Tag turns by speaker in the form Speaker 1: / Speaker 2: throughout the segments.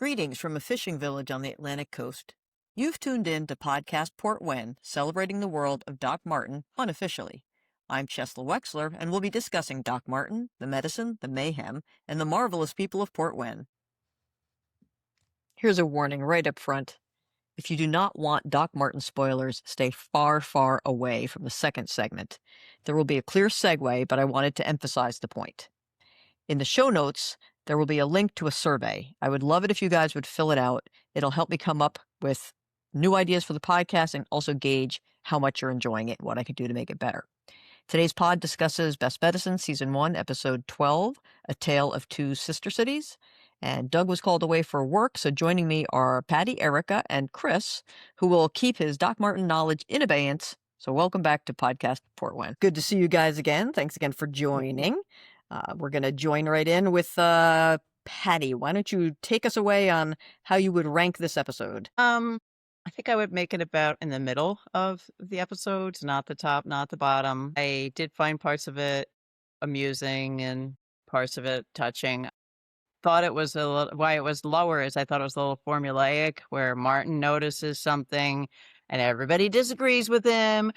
Speaker 1: Greetings from a fishing village on the Atlantic coast. You've tuned in to Podcast Portwenn, celebrating the world of Doc Martin unofficially. I'm Chesla Wexler, and we'll be discussing Doc Martin, the medicine, the mayhem, and the marvelous people of Portwenn. Here's a warning right up front. If you do not want Doc Martin spoilers, stay far, far away from the second segment. There will be a clear segue, but I wanted to emphasize the point. In the show notes, there will be a link to a survey. I would love it if you guys would fill it out. It'll help me come up with new ideas for the podcast and also gauge how much you're enjoying it and what I could do to make it better. Today's pod discusses Best Medicine, Season 1, Episode 12, A Tale of Two Sister Cities. And Doug was called away for work, so joining me are Patty, Erica, and Chris, who will keep his Doc Martin knowledge in abeyance. So welcome back to Podcast Portwenn. Good to see you guys again. Thanks again for joining. We're going to join right in with Patty. Why don't you take us away on how you would rank this episode?
Speaker 2: I think I would make it about in the middle of the episodes, not the top, not the bottom. I did find parts of it amusing and parts of it touching. Thought it was why it was lower is I thought it was a little formulaic, where Martin notices something and everybody disagrees with him.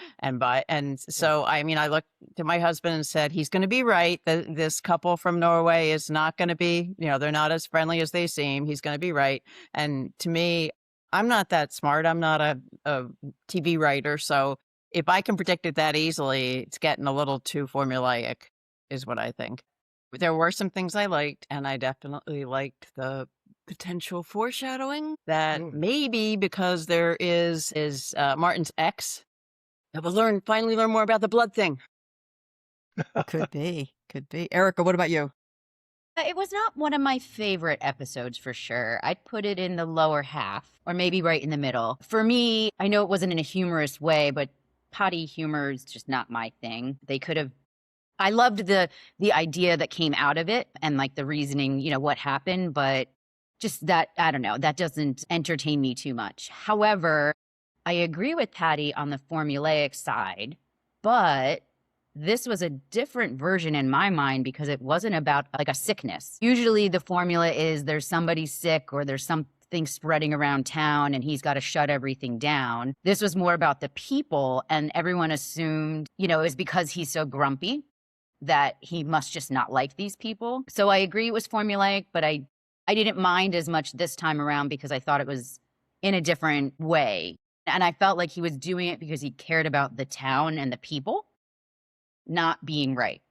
Speaker 2: So I looked to my husband and said, he's going to be right. This couple from Norway is not going to be, they're not as friendly as they seem. He's going to be right. And to me, I'm not that smart. I'm not a TV writer. So if I can predict it that easily, it's getting a little too formulaic is what I think. There were some things I liked, and I definitely liked the potential foreshadowing that maybe because there is Martin's ex that will finally learn more about the blood thing.
Speaker 1: Could be. Erica, what about you?
Speaker 3: It was not one of my favorite episodes for sure. I'd put it in the lower half or maybe right in the middle. For me, I know it wasn't in a humorous way, but potty humor is just not my thing. I loved the idea that came out of it and like the reasoning, what happened, but just that, I don't know, that doesn't entertain me too much. However, I agree with Patty on the formulaic side, but this was a different version in my mind because it wasn't about like a sickness. Usually the formula is there's somebody sick or there's something spreading around town and he's got to shut everything down. This was more about the people, and everyone assumed, it was because he's so grumpy that he must just not like these people. So I agree it was formulaic, but I didn't mind as much this time around because I thought it was in a different way. And I felt like he was doing it because he cared about the town and the people not being right.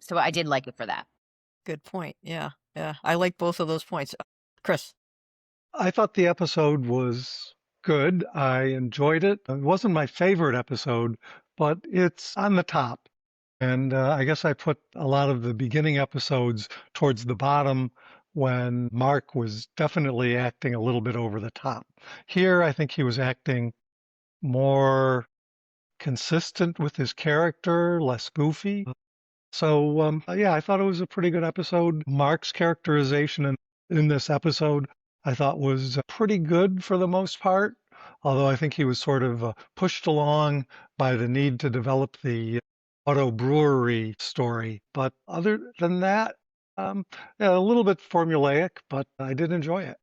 Speaker 3: So I did like it for that.
Speaker 1: Good point. Yeah. I like both of those points. Chris?
Speaker 4: I thought the episode was good. I enjoyed it. It wasn't my favorite episode, but it's on the top. And I guess I put a lot of the beginning episodes towards the bottom when Mark was definitely acting a little bit over the top. Here, I think he was acting more consistent with his character, less goofy. So, I thought it was a pretty good episode. Mark's characterization in this episode, I thought was pretty good for the most part, although I think he was sort of pushed along by the need to develop the auto brewery story. But other than that, a little bit formulaic, but I did enjoy it.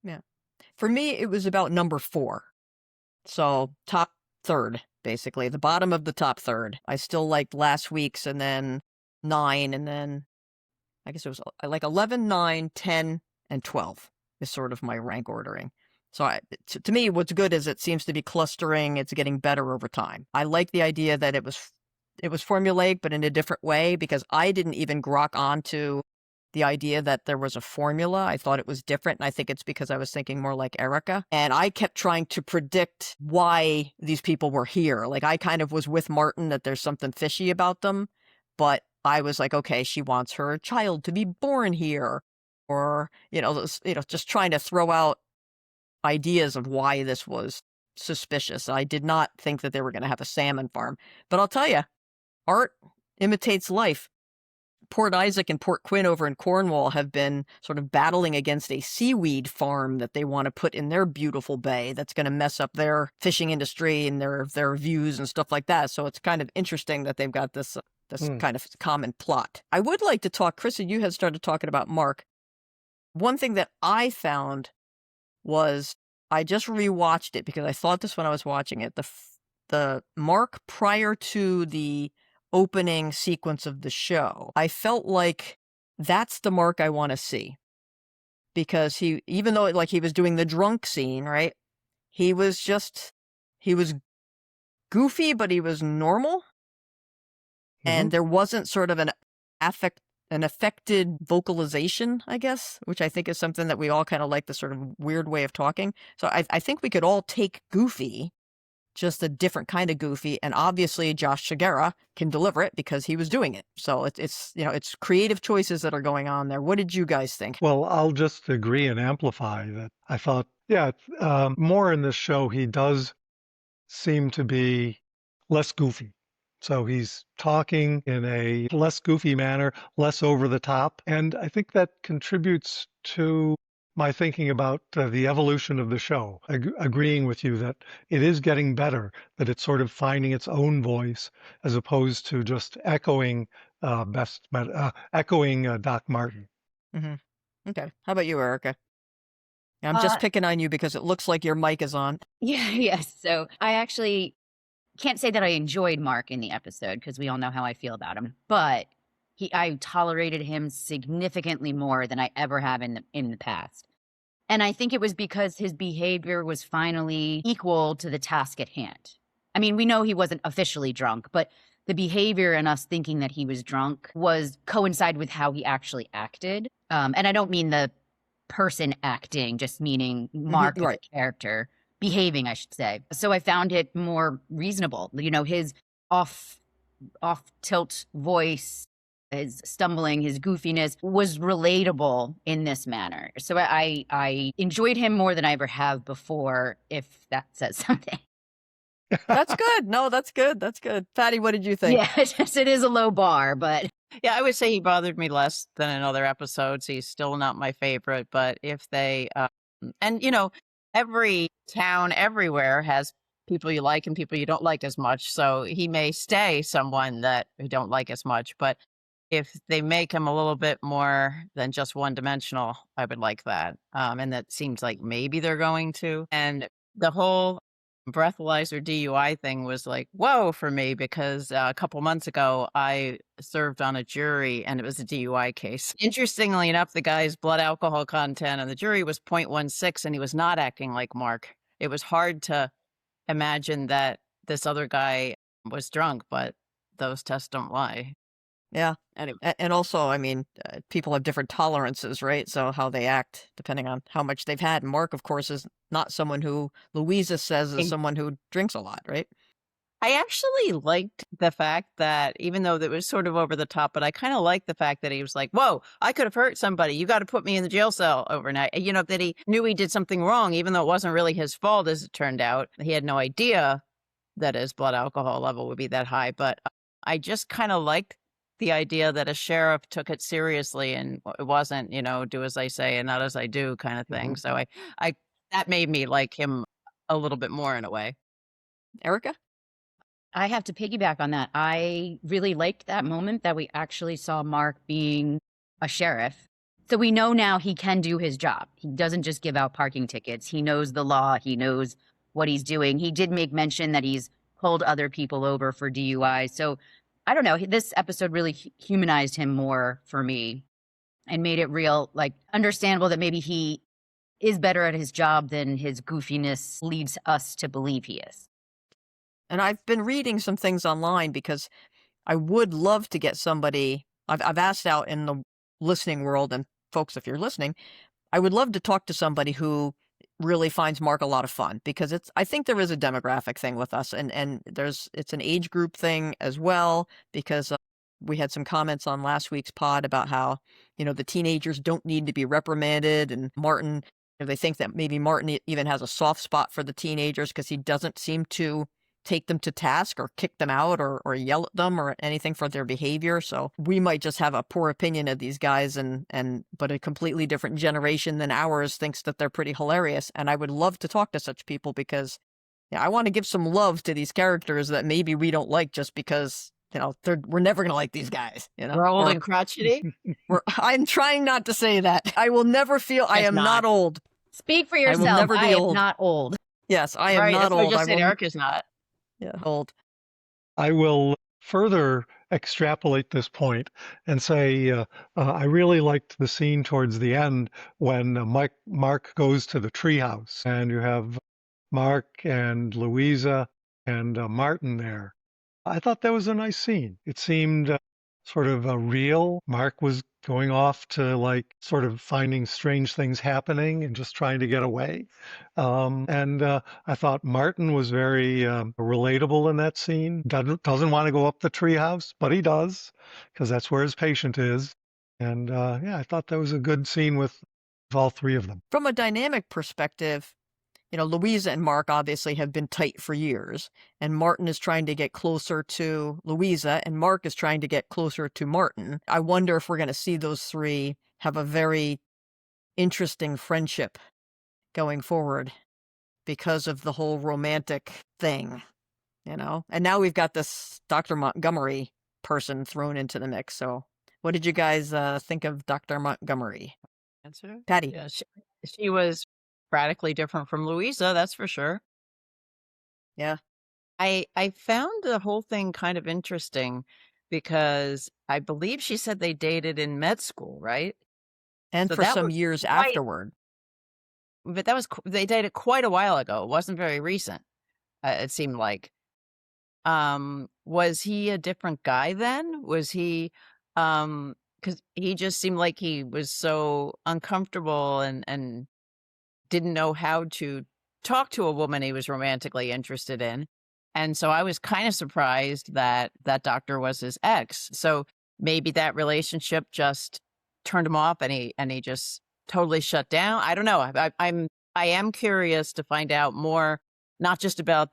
Speaker 1: Yeah. For me, it was about number 4. So top third, basically. The bottom of the top third. I still liked last week's, and then 9, and then I guess it was like 11, 9, 10, and 12 is sort of my rank ordering. So to me, what's good is it seems to be clustering. It's getting better over time. I like the idea that it was formulaic, but in a different way, because I didn't even grok onto the idea that there was a formula. I thought it was different, and I think it's because I was thinking more like Erica. And I kept trying to predict why these people were here. Like, I kind of was with Martin that there's something fishy about them, but I was like, okay, she wants her child to be born here, or, just trying to throw out ideas of why this was suspicious. I did not think that they were going to have a salmon farm. But I'll tell you, art imitates life. Port Isaac and Port Quinn over in Cornwall have been sort of battling against a seaweed farm that they want to put in their beautiful bay that's going to mess up their fishing industry and their views and stuff like that. So it's kind of interesting that they've got this kind of common plot. I would like to talk, Chris, you had started talking about Mark. One thing that I found was I just rewatched it because I thought this when I was watching it. The Mark prior to the opening sequence of the show, I felt like that's the Mark I want to see. Because he, even though like he was doing the drunk scene, right? He was goofy, but he was normal. And there wasn't sort of an affected vocalization, I guess, which I think is something that we all kind of like, the sort of weird way of talking. So I think we could all take goofy, just a different kind of goofy, and obviously Josh Shigera can deliver it because he was doing it. So it's it's creative choices that are going on there. What did you guys think?
Speaker 4: Well, I'll just agree and amplify that. I thought, more in this show, he does seem to be less goofy. So he's talking in a less goofy manner, less over the top. And I think that contributes to my thinking about the evolution of the show, agreeing with you that it is getting better, that it's sort of finding its own voice as opposed to just echoing Doc Martin.
Speaker 1: Mm-hmm. Okay. How about you, Erica? I'm just picking on you because it looks like your mic is on.
Speaker 3: Yes. So I actually can't say that I enjoyed Mark in the episode because we all know how I feel about him, but I tolerated him significantly more than I ever have in the past. And I think it was because his behavior was finally equal to the task at hand. I mean, we know he wasn't officially drunk, but the behavior and us thinking that he was drunk was coincide with how he actually acted. And I don't mean the person acting, just meaning Mark as a character. Behaving, I should say. So I found it more reasonable. His off tilt voice, his stumbling, his goofiness was relatable in this manner. So I enjoyed him more than I ever have before, if that says something.
Speaker 1: That's good. No, that's good. That's good. Patty, what did you think?
Speaker 3: Yeah, it is a low bar, but
Speaker 2: Yeah, I would say he bothered me less than in other episodes. He's still not my favorite, but if they, and every town everywhere has people you like and people you don't like as much. So he may stay someone that you don't like as much, but if they make him a little bit more than just one dimensional, I would like that. And that seems like maybe they're going to. And the whole breathalyzer DUI thing was like, whoa, for me, because a couple months ago, I served on a jury and it was a DUI case. Interestingly enough, the guy's blood alcohol content on the jury was 0.16 and he was not acting like Mark. It was hard to imagine that this other guy was drunk, but those tests don't lie.
Speaker 1: Yeah.
Speaker 2: Anyway.
Speaker 1: And also, I mean, people have different tolerances, right? So how they act depending on how much they've had. And Mark, of course, is not someone who Louisa says is someone who drinks a lot, right?
Speaker 2: I actually liked the fact that even though that was sort of over the top, but I kind of liked the fact that he was like, whoa, I could have hurt somebody. You got to put me in the jail cell overnight. That he knew he did something wrong, even though it wasn't really his fault, as it turned out. He had no idea that his blood alcohol level would be that high. But I just kind of liked the idea that a sheriff took it seriously and it wasn't, do as I say and not as I do kind of thing. So I that made me like him a little bit more in a way.
Speaker 1: Erica?
Speaker 3: I have to piggyback on that. I really liked that moment that we actually saw Mark being a sheriff. So we know now he can do his job. He doesn't just give out parking tickets. He knows the law. He knows what he's doing. He did make mention that he's pulled other people over for DUI. So I don't know. This episode really humanized him more for me and made it real, like understandable that maybe he is better at his job than his goofiness leads us to believe he is.
Speaker 1: And I've been reading some things online because I would love to get somebody, I've asked out in the listening world, and folks, if you're listening, I would love to talk to somebody who really finds Mark a lot of fun, because I think there is a demographic thing with us, and it's an age group thing as well, because we had some comments on last week's pod about how, the teenagers don't need to be reprimanded, and Martin, they think that maybe Martin even has a soft spot for the teenagers because he doesn't seem to take them to task or kick them out or yell at them or anything for their behavior. So we might just have a poor opinion of these guys, but a completely different generation than ours thinks that they're pretty hilarious. And I would love to talk to such people because I want to give some love to these characters that maybe we don't like just because, we're never going to like these guys.
Speaker 2: We're old and crotchety.
Speaker 1: I'm trying not to say that. I will never feel I am not old.
Speaker 3: Speak for
Speaker 1: I will
Speaker 3: yourself.
Speaker 1: never
Speaker 3: I
Speaker 1: be
Speaker 3: am
Speaker 1: old.
Speaker 3: not old.
Speaker 1: Yes, I am
Speaker 2: Right.
Speaker 1: not
Speaker 2: That's what I
Speaker 1: old.
Speaker 2: just
Speaker 1: I
Speaker 2: said.
Speaker 1: will.
Speaker 2: Eric is not.
Speaker 1: Yeah, old.
Speaker 4: I will further extrapolate this point and say I really liked the scene towards the end when Mark goes to the treehouse and you have Mark and Louisa and Martin there. I thought that was a nice scene. It seemed sort of real. Mark was going off to like sort of finding strange things happening and just trying to get away. And I thought Martin was very relatable in that scene. Doesn't want to go up the treehouse, but he does because that's where his patient is. And yeah, I thought that was a good scene with all three of them.
Speaker 1: From a dynamic perspective, Louisa and Mark obviously have been tight for years, and Martin is trying to get closer to Louisa, and Mark is trying to get closer to Martin. I wonder if we're going to see those three have a very interesting friendship going forward because of the whole romantic thing, And now we've got this Dr. Montgomery person thrown into the mix. So what did you guys think of Dr. Montgomery?
Speaker 2: Answer?
Speaker 1: Patty?
Speaker 2: Yeah, she was radically different from Louisa, that's for sure.
Speaker 1: Yeah.
Speaker 2: I found the whole thing kind of interesting because I believe she said they dated in med school, right?
Speaker 1: And
Speaker 2: So
Speaker 1: for
Speaker 2: that
Speaker 1: some
Speaker 2: was
Speaker 1: years
Speaker 2: quite,
Speaker 1: afterward.
Speaker 2: but that was they dated quite a while ago. It wasn't very recent. It seemed like. Was he a different guy then? Was he because he just seemed like he was so uncomfortable and didn't know how to talk to a woman he was romantically interested in. And so I was kind of surprised that that doctor was his ex. So maybe that relationship just turned him off and he just totally shut down. I don't know. I am curious to find out more, not just about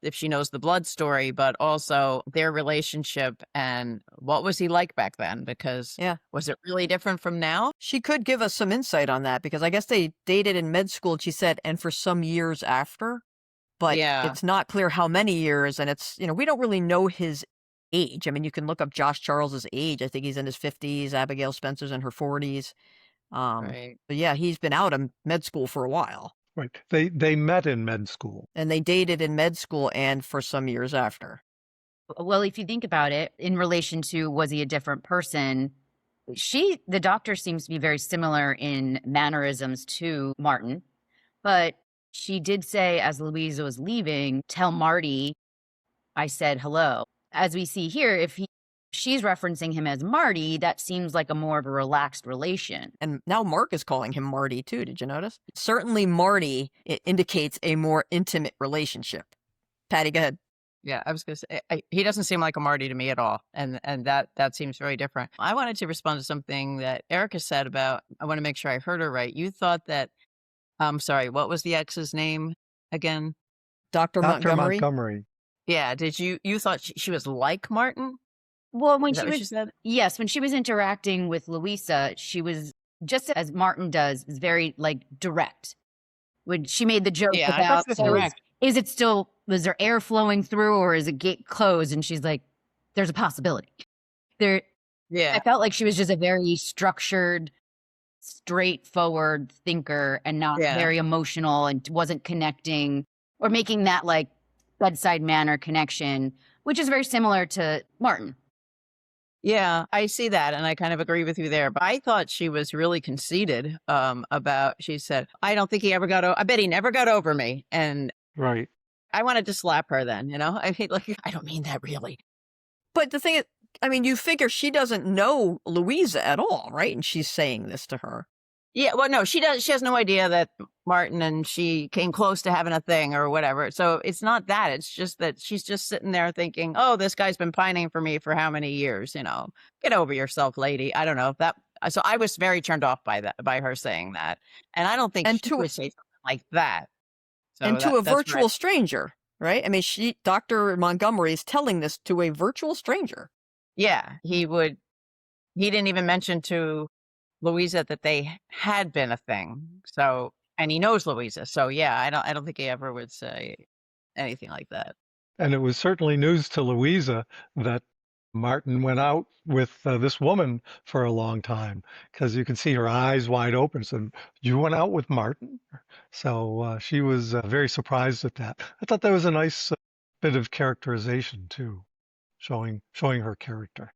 Speaker 2: if she knows the blood story, but also their relationship and what was he like back then? Because
Speaker 1: Yeah.
Speaker 2: was it really different from now?
Speaker 1: She could give us some insight on that because I guess they dated in med school, she said, and for some years after, but
Speaker 2: Yeah.
Speaker 1: it's not clear how many years. And it's, we don't really know his age. I mean, you can look up Josh Charles's age. I think he's in his 50s. Abigail Spencer's in her 40s.
Speaker 2: Right.
Speaker 1: But yeah, he's been out of med school for a while.
Speaker 4: Right. They met in med school.
Speaker 1: And they dated in med school and for some years after.
Speaker 3: Well, if you think about it, in relation to was he a different person, the doctor seems to be very similar in mannerisms to Martin, but she did say as Louisa was leaving, tell Marty I said hello. As we see here, if she's referencing him as Marty, that seems like a more of a relaxed relation.
Speaker 1: And now Mark is calling him Marty too. Did you notice? Certainly Marty, it indicates a more intimate relationship. Patty, go ahead.
Speaker 2: Yeah, I was going to say, he doesn't seem like a Marty to me at all. And that seems very different. I wanted to respond to something that Erica said about, I want to make sure I heard her right. You thought that, I'm sorry, what was the ex's name again?
Speaker 1: Dr. Montgomery?
Speaker 4: Montgomery.
Speaker 2: Yeah, you thought she was like Martin?
Speaker 3: Well, when
Speaker 2: Is that
Speaker 3: she
Speaker 2: what
Speaker 3: was,
Speaker 2: she said?
Speaker 3: yes, when she was interacting with Louisa, she was just as Martin does, is very like direct. When she made the joke
Speaker 2: Yeah, I
Speaker 3: about,
Speaker 2: thought she was
Speaker 3: so
Speaker 2: direct.
Speaker 3: is it still, was there air flowing through or is it gate closed? And she's like, there's a possibility. I
Speaker 2: Yeah,
Speaker 3: felt like she was just a very structured, straightforward thinker and not
Speaker 2: Yeah.
Speaker 3: very emotional and wasn't connecting or making that like bedside manner connection, which is very similar to Martin.
Speaker 2: yeah, I see that, and I kind of agree with you there. But I thought she was really conceited about. She said, "I don't think he ever got. I bet he never got over me." And
Speaker 4: Right.
Speaker 2: I wanted to slap her. Then, I mean, like, I don't mean that really.
Speaker 1: But the thing is, I mean, you figure she doesn't know Louisa at all, right? And she's saying this to her.
Speaker 2: Yeah, well, no, she does. She has no idea that Martin and she came close to having a thing or whatever. So it's not that. It's just that she's just sitting there thinking, "Oh, this guy's been pining for me for how many years? Get over yourself, lady." I don't know if that. So I was very turned off by that, by her saying that, and I don't think
Speaker 1: And
Speaker 2: she would say something like that. So
Speaker 1: and to a
Speaker 2: that's where
Speaker 1: virtual stranger, right? I mean, Dr. Montgomery is telling this to a virtual stranger.
Speaker 2: yeah, he would. He didn't even mention to Louisa that they had been a thing. So, and he knows Louisa. So yeah, I don't think he ever would say anything like that.
Speaker 4: And it was certainly news to Louisa that Martin went out with this woman for a long time because you can see her eyes wide open. So you went out with Martin? So she was very surprised at that. I thought that was a nice bit of characterization too, showing her character.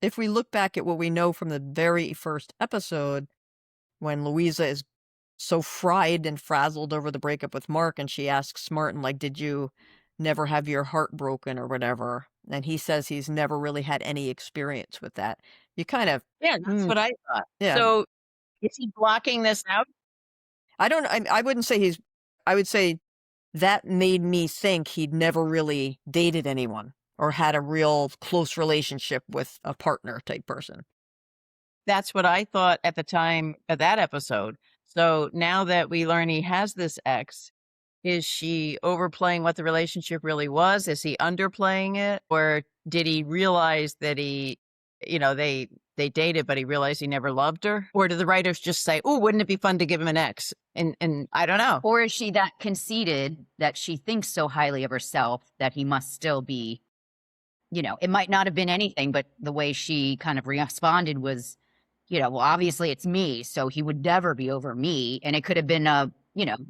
Speaker 1: If we look back at what we know from the very first episode, when Louisa is so fried and frazzled over the breakup with Mark, and she asks Martin, like, did you never have your heart broken or whatever? And he says he's never really had any experience with that. You kind of,
Speaker 2: Yeah, that's what I thought.
Speaker 1: yeah.
Speaker 2: So is he blocking this out?
Speaker 1: I wouldn't say I would say that made me think he'd never really dated anyone or had a real close relationship with a partner type person.
Speaker 2: That's what I thought at the time of that episode. So now that we learn he has this ex, is she overplaying what the relationship really was? Is he underplaying it? Or did he realize that they dated, but he realized he never loved her? Or do the writers just say, oh, wouldn't it be fun to give him an ex? And I don't know.
Speaker 3: Or is she that conceited that she thinks so highly of herself that he must still be, it might not have been anything, but the way she kind of responded was, well, obviously it's me, so he would never be over me. And it could have been a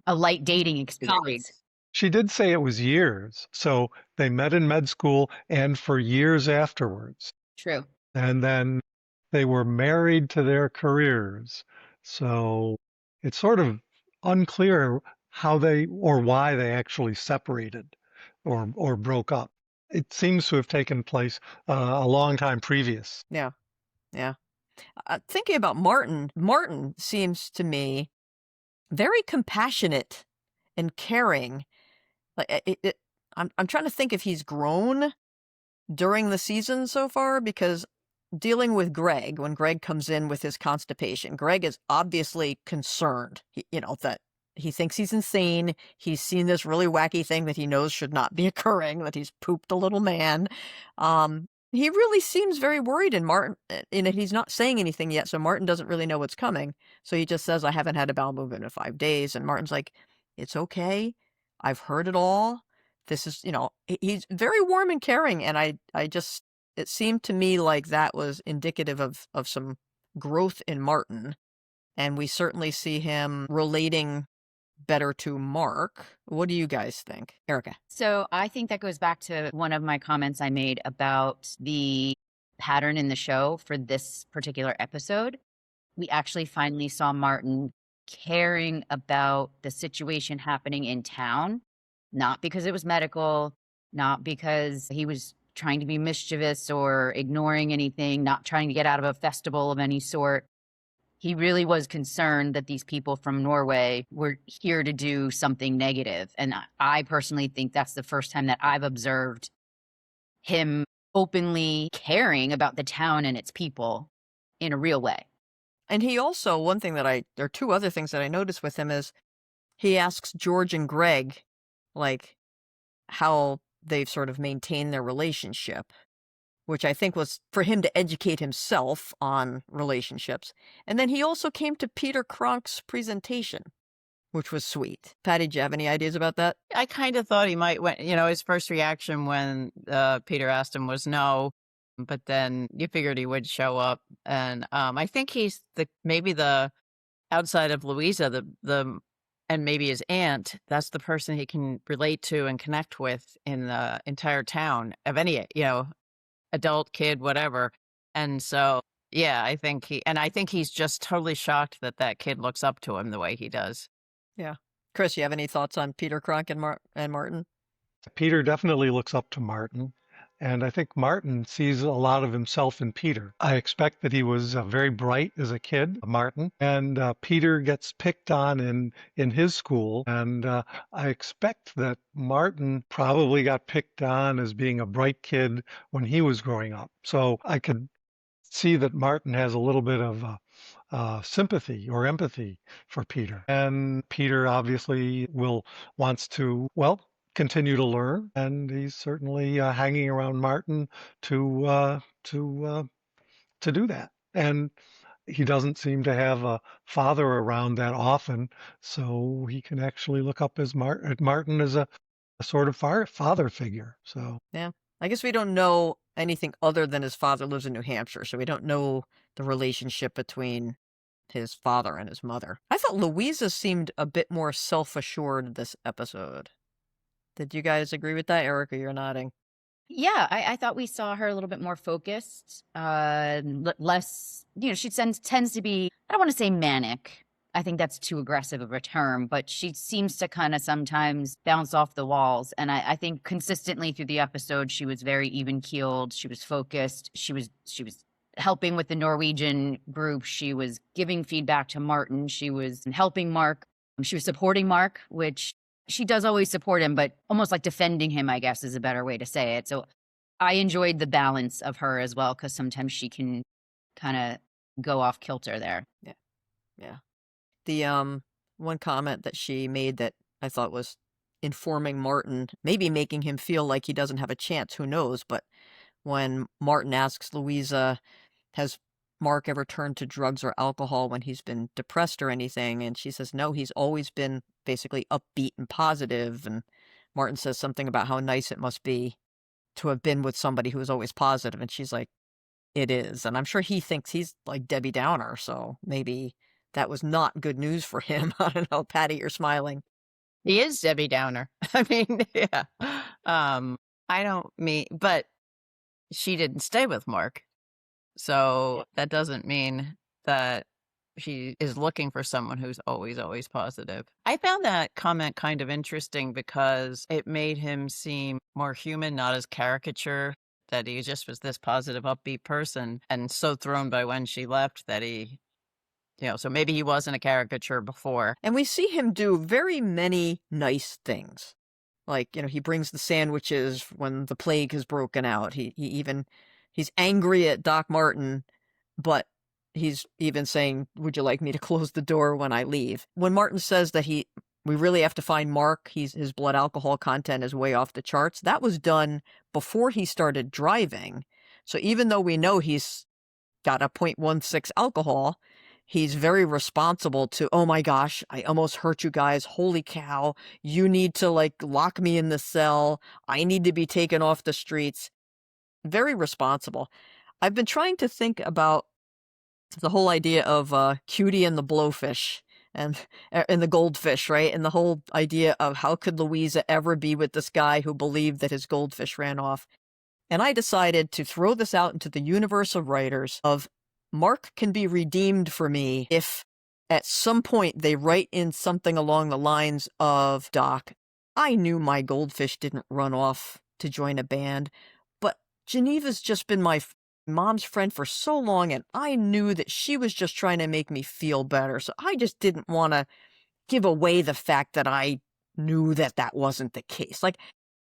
Speaker 3: light dating experience.
Speaker 4: She did say it was years. So they met in med school and for years afterwards.
Speaker 3: True.
Speaker 4: And then they were married to their careers. So it's sort of unclear how they or why they actually separated or broke up. It seems to have taken place a long time previous.
Speaker 1: Yeah. Thinking about Martin seems to me very compassionate and caring. Like I'm trying to think if he's grown during the season so far, because dealing with Greg, when Greg comes in with his constipation, Greg is obviously concerned, that he thinks he's insane. He's seen this really wacky thing that he knows should not be occurring, that he's pooped a little man. He really seems very worried, and Martin, he's not saying anything yet, so Martin doesn't really know what's coming. So he just says, I haven't had a bowel movement in 5 days. And Martin's like, it's okay. I've heard it all. This is, he's very warm and caring. And it seemed to me like that was indicative of some growth in Martin. And we certainly see him relating better to Mark. What do you guys think? Erica?
Speaker 3: So I think that goes back to one of my comments I made about the pattern in the show for this particular episode. We actually finally saw Martin caring about the situation happening in town, not because it was medical, not because he was trying to be mischievous or ignoring anything, not trying to get out of a festival of any sort. He really was concerned that these people from Norway were here to do something negative. And I personally think that's the first time that I've observed him openly caring about the town and its people in a real way.
Speaker 1: And he also, there are 2 other things that I noticed with him is he asks George and Greg, like, how they've sort of maintained their relationship, which I think was for him to educate himself on relationships. And then he also came to Peter Cronk's presentation, which was sweet. Patty, do you have any ideas about that?
Speaker 2: I kind of thought he might, his first reaction when Peter asked him was no, but then you figured he would show up. And I think he's maybe the outside of Louisa, and maybe his aunt, that's the person he can relate to and connect with in the entire town of any, adult, kid, whatever. And so, yeah, I think he's just totally shocked that kid looks up to him the way he does.
Speaker 1: Yeah. Chris, you have any thoughts on Peter Cronk and Martin?
Speaker 4: Peter definitely looks up to Martin. And I think Martin sees a lot of himself in Peter. I expect that he was very bright as a kid, Martin, and Peter gets picked on in his school. And I expect that Martin probably got picked on as being a bright kid when he was growing up. So I could see that Martin has a little bit of sympathy or empathy for Peter. And Peter obviously wants to, continue to learn, and he's certainly hanging around Martin to do that. And he doesn't seem to have a father around that often, so he can actually look up at Martin as a sort of father figure. So
Speaker 1: yeah, I guess we don't know anything other than his father lives in New Hampshire, so we don't know the relationship between his father and his mother. I thought Louisa seemed a bit more self-assured this episode. Did you guys agree with that, Erica? You're nodding.
Speaker 3: Yeah, I thought we saw her a little bit more focused, less, she tends to be, I don't want to say manic. I think that's too aggressive of a term, but she seems to kind of sometimes bounce off the walls. And I think consistently through the episode, she was very even keeled. She was focused. She was helping with the Norwegian group. She was giving feedback to Martin. She was helping Mark. She was supporting Mark, which she does always support him, but almost like defending him, I guess, is a better way to say it. So I enjoyed the balance of her as well, because sometimes she can kind of go off kilter there.
Speaker 1: Yeah. The one comment that she made that I thought was informing Martin, maybe making him feel like he doesn't have a chance, who knows, but when Martin asks Louisa, has Mark ever turned to drugs or alcohol when he's been depressed or anything? And she says, no, he's always been basically upbeat and positive. And Martin says something about how nice it must be to have been with somebody who is always positive. And she's like, it is. And I'm sure he thinks he's like Debbie Downer. So maybe that was not good news for him. I don't know. Patty, you're smiling.
Speaker 2: He is Debbie Downer. I mean, yeah. I don't mean, but she didn't stay with Mark. So that doesn't mean that she is looking for someone who's always, always positive. I found that comment kind of interesting because it made him seem more human, not as caricature, that he just was this positive, upbeat person, and so thrown by when she left that he, so maybe he wasn't a caricature before.
Speaker 1: And we see him do very many nice things. Like, he brings the sandwiches when the plague has broken out. He's angry at Doc Martin, but he's even saying, would you like me to close the door when I leave? When Martin says that we really have to find Mark, his blood alcohol content is way off the charts, that was done before he started driving. So even though we know he's got a 0.16 alcohol, he's very responsible to, oh my gosh, I almost hurt you guys. Holy cow. You need to lock me in the cell. I need to be taken off the streets. Very responsible. I've been trying to think about the whole idea of Cutie and the blowfish and the goldfish, right? And the whole idea of how could Louisa ever be with this guy who believed that his goldfish ran off. And I decided to throw this out into the universe of writers of Mark can be redeemed for me if at some point they write in something along the lines of, Doc, I knew my goldfish didn't run off to join a band, but Geneva's just been my mom's friend for so long, and I knew that she was just trying to make me feel better. So I just didn't want to give away the fact that I knew that that wasn't the case. Like,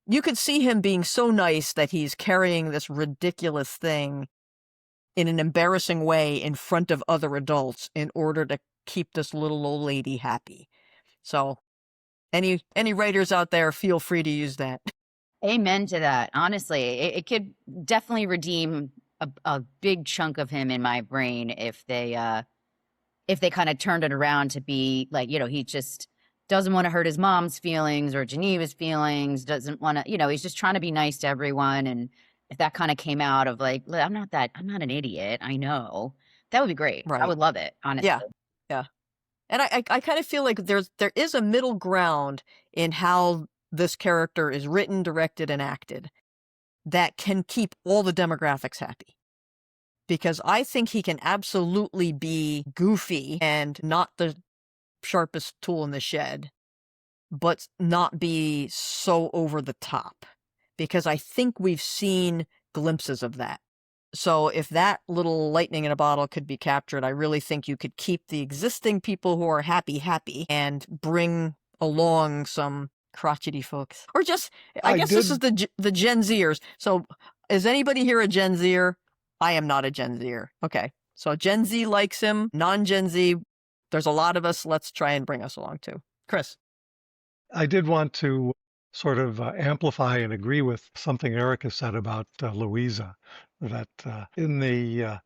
Speaker 1: you could see him being so nice that he's carrying this ridiculous thing in an embarrassing way in front of other adults in order to keep this little old lady happy. So any writers out there, feel free to use that.
Speaker 3: Amen to that. Honestly, it could definitely redeem a big chunk of him in my brain if they kind of turned it around to be like, he just doesn't want to hurt his mom's feelings or Geneva's feelings, doesn't want to, he's just trying to be nice to everyone. And if that kind of came out of like, I'm not an idiot, I know, that would be great.
Speaker 1: Right.
Speaker 3: I would love it, honestly.
Speaker 1: Yeah. And I kind of feel like there is a middle ground in how this character is written, directed, and acted that can keep all the demographics happy. Because I think he can absolutely be goofy and not the sharpest tool in the shed, but not be so over the top. Because I think we've seen glimpses of that. So if that little lightning in a bottle could be captured, I really think you could keep the existing people who are happy, and bring along some crotchety folks. Or just, I guess this is the Gen Zers. So is anybody here a Gen Zer? I am not a Gen Zer. Okay. So Gen Z likes him. Non-Gen Z, there's a lot of us. Let's try and bring us along too. Chris.
Speaker 4: I did want to sort of amplify and agree with something Erica said about Louisa, that in the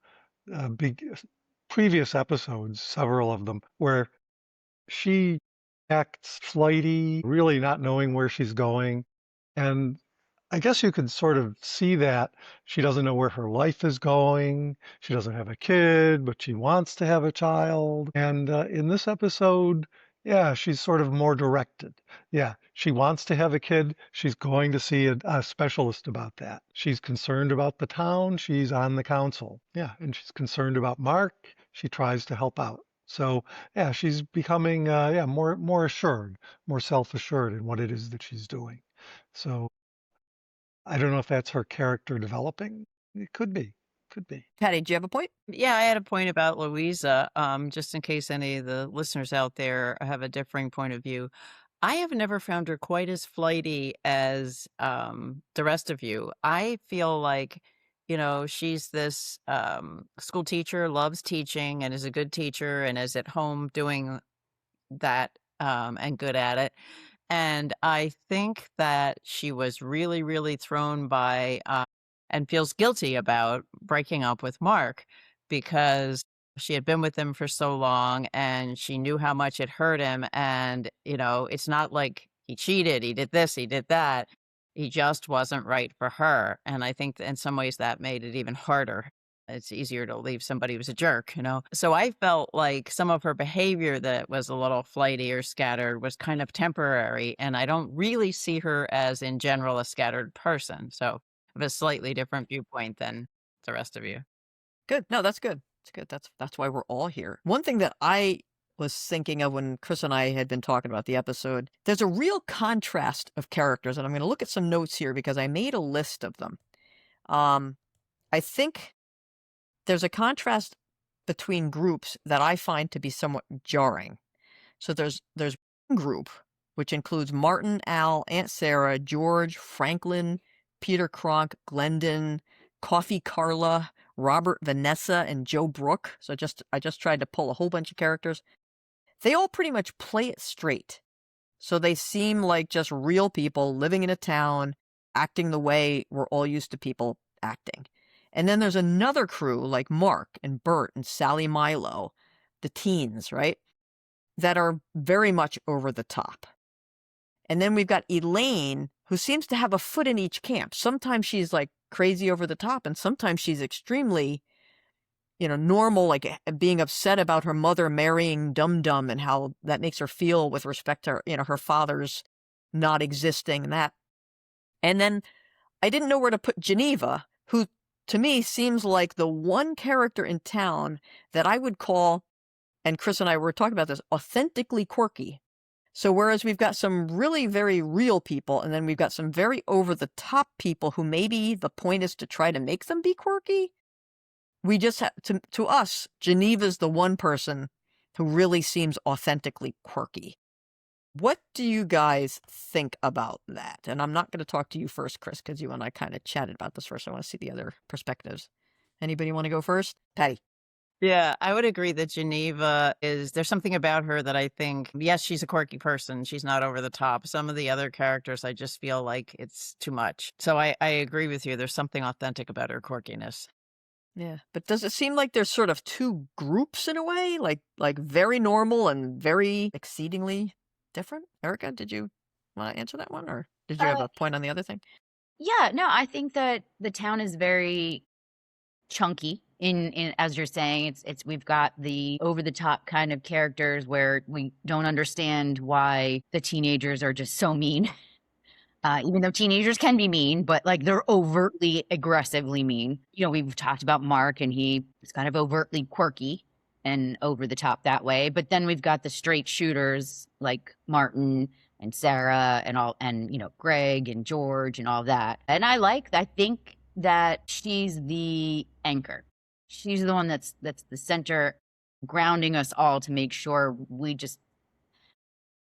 Speaker 4: previous episodes, several of them, where she acts flighty, really not knowing where she's going. And I guess you could sort of see that she doesn't know where her life is going. She doesn't have a kid, but she wants to have a child. And in this episode, yeah, she's sort of more directed. Yeah, she wants to have a kid. She's going to see a specialist about that. She's concerned about the town. She's on the council. Yeah, and she's concerned about Mark. She tries to help out. So yeah, she's becoming more assured, more self-assured in what it is that she's doing. So I don't know if that's her character developing. It could be. Could be.
Speaker 1: Patty, do you have a point?
Speaker 2: Yeah, I had a point about Louisa, just in case any of the listeners out there have a differing point of view. I have never found her quite as flighty as the rest of you. I feel like, she's this school teacher, loves teaching, and is a good teacher, and is at home doing that and good at it. And I think that she was really, really thrown by and feels guilty about breaking up with Mark because she had been with him for so long and she knew how much it hurt him. And, it's not like he cheated, he did this, he did that. He just wasn't right for her. And I think that in some ways that made it even harder. It's easier to leave somebody who's a jerk. So I felt like some of her behavior that was a little flighty or scattered was kind of temporary. And I don't really see her as, in general, a scattered person. So I have a slightly different viewpoint than the rest of you.
Speaker 1: Good. No, that's good. It's good. That's why we're all here. One thing that I was thinking of when Chris and I had been talking about the episode, there's a real contrast of characters, and I'm going to look at some notes here because I made a list of them. I think there's a contrast between groups that I find to be somewhat jarring. So there's one group, which includes Martin, Al, Aunt Sarah, George, Franklin, Peter Kronk, Glendon, Coffee Carla, Robert, Vanessa, and Joe Brook. So I just tried to pull a whole bunch of characters. They all pretty much play it straight. So they seem like just real people living in a town, acting the way we're all used to people acting. And then there's another crew like Mark and Bert and Sally Milo, the teens, right? That are very much over the top. And then we've got Elaine, who seems to have a foot in each camp. Sometimes she's like crazy over the top, and sometimes she's extremely, normal, like being upset about her mother marrying Dum Dum and how that makes her feel with respect to, her father's not existing and that. And then I didn't know where to put Geneva, who to me seems like the one character in town that I would call, and Chris and I were talking about this, authentically quirky. So whereas we've got some really very real people, and then we've got some very over-the-top people who maybe the point is to try to make them be quirky, we just have, to us, Geneva's the one person who really seems authentically quirky. What do you guys think about that? And I'm not going to talk to you first, Chris, because you and I kind of chatted about this first. I want to see the other perspectives. Anybody want to go first? Patty.
Speaker 2: Yeah, I would agree that there's something about her that I think, yes, she's a quirky person. She's not over the top. Some of the other characters, I just feel like it's too much. So I agree with you. There's something authentic about her quirkiness.
Speaker 1: Yeah, but does it seem like there's sort of two groups in a way? Like very normal and very exceedingly different? Erica, did you want to answer that one, or did you have a point on the other thing?
Speaker 3: Yeah, no, I think that the town is very chunky in as you're saying. It's we've got the over the top kind of characters where we don't understand why the teenagers are just so mean. Even though teenagers can be mean, but like they're overtly aggressively mean. We've talked about Mark, and he is kind of overtly quirky and over the top that way. But then we've got the straight shooters like Martin and Sarah and Greg and George and all that. And I think that she's the anchor. She's the one that's the center, grounding us all to make sure we just,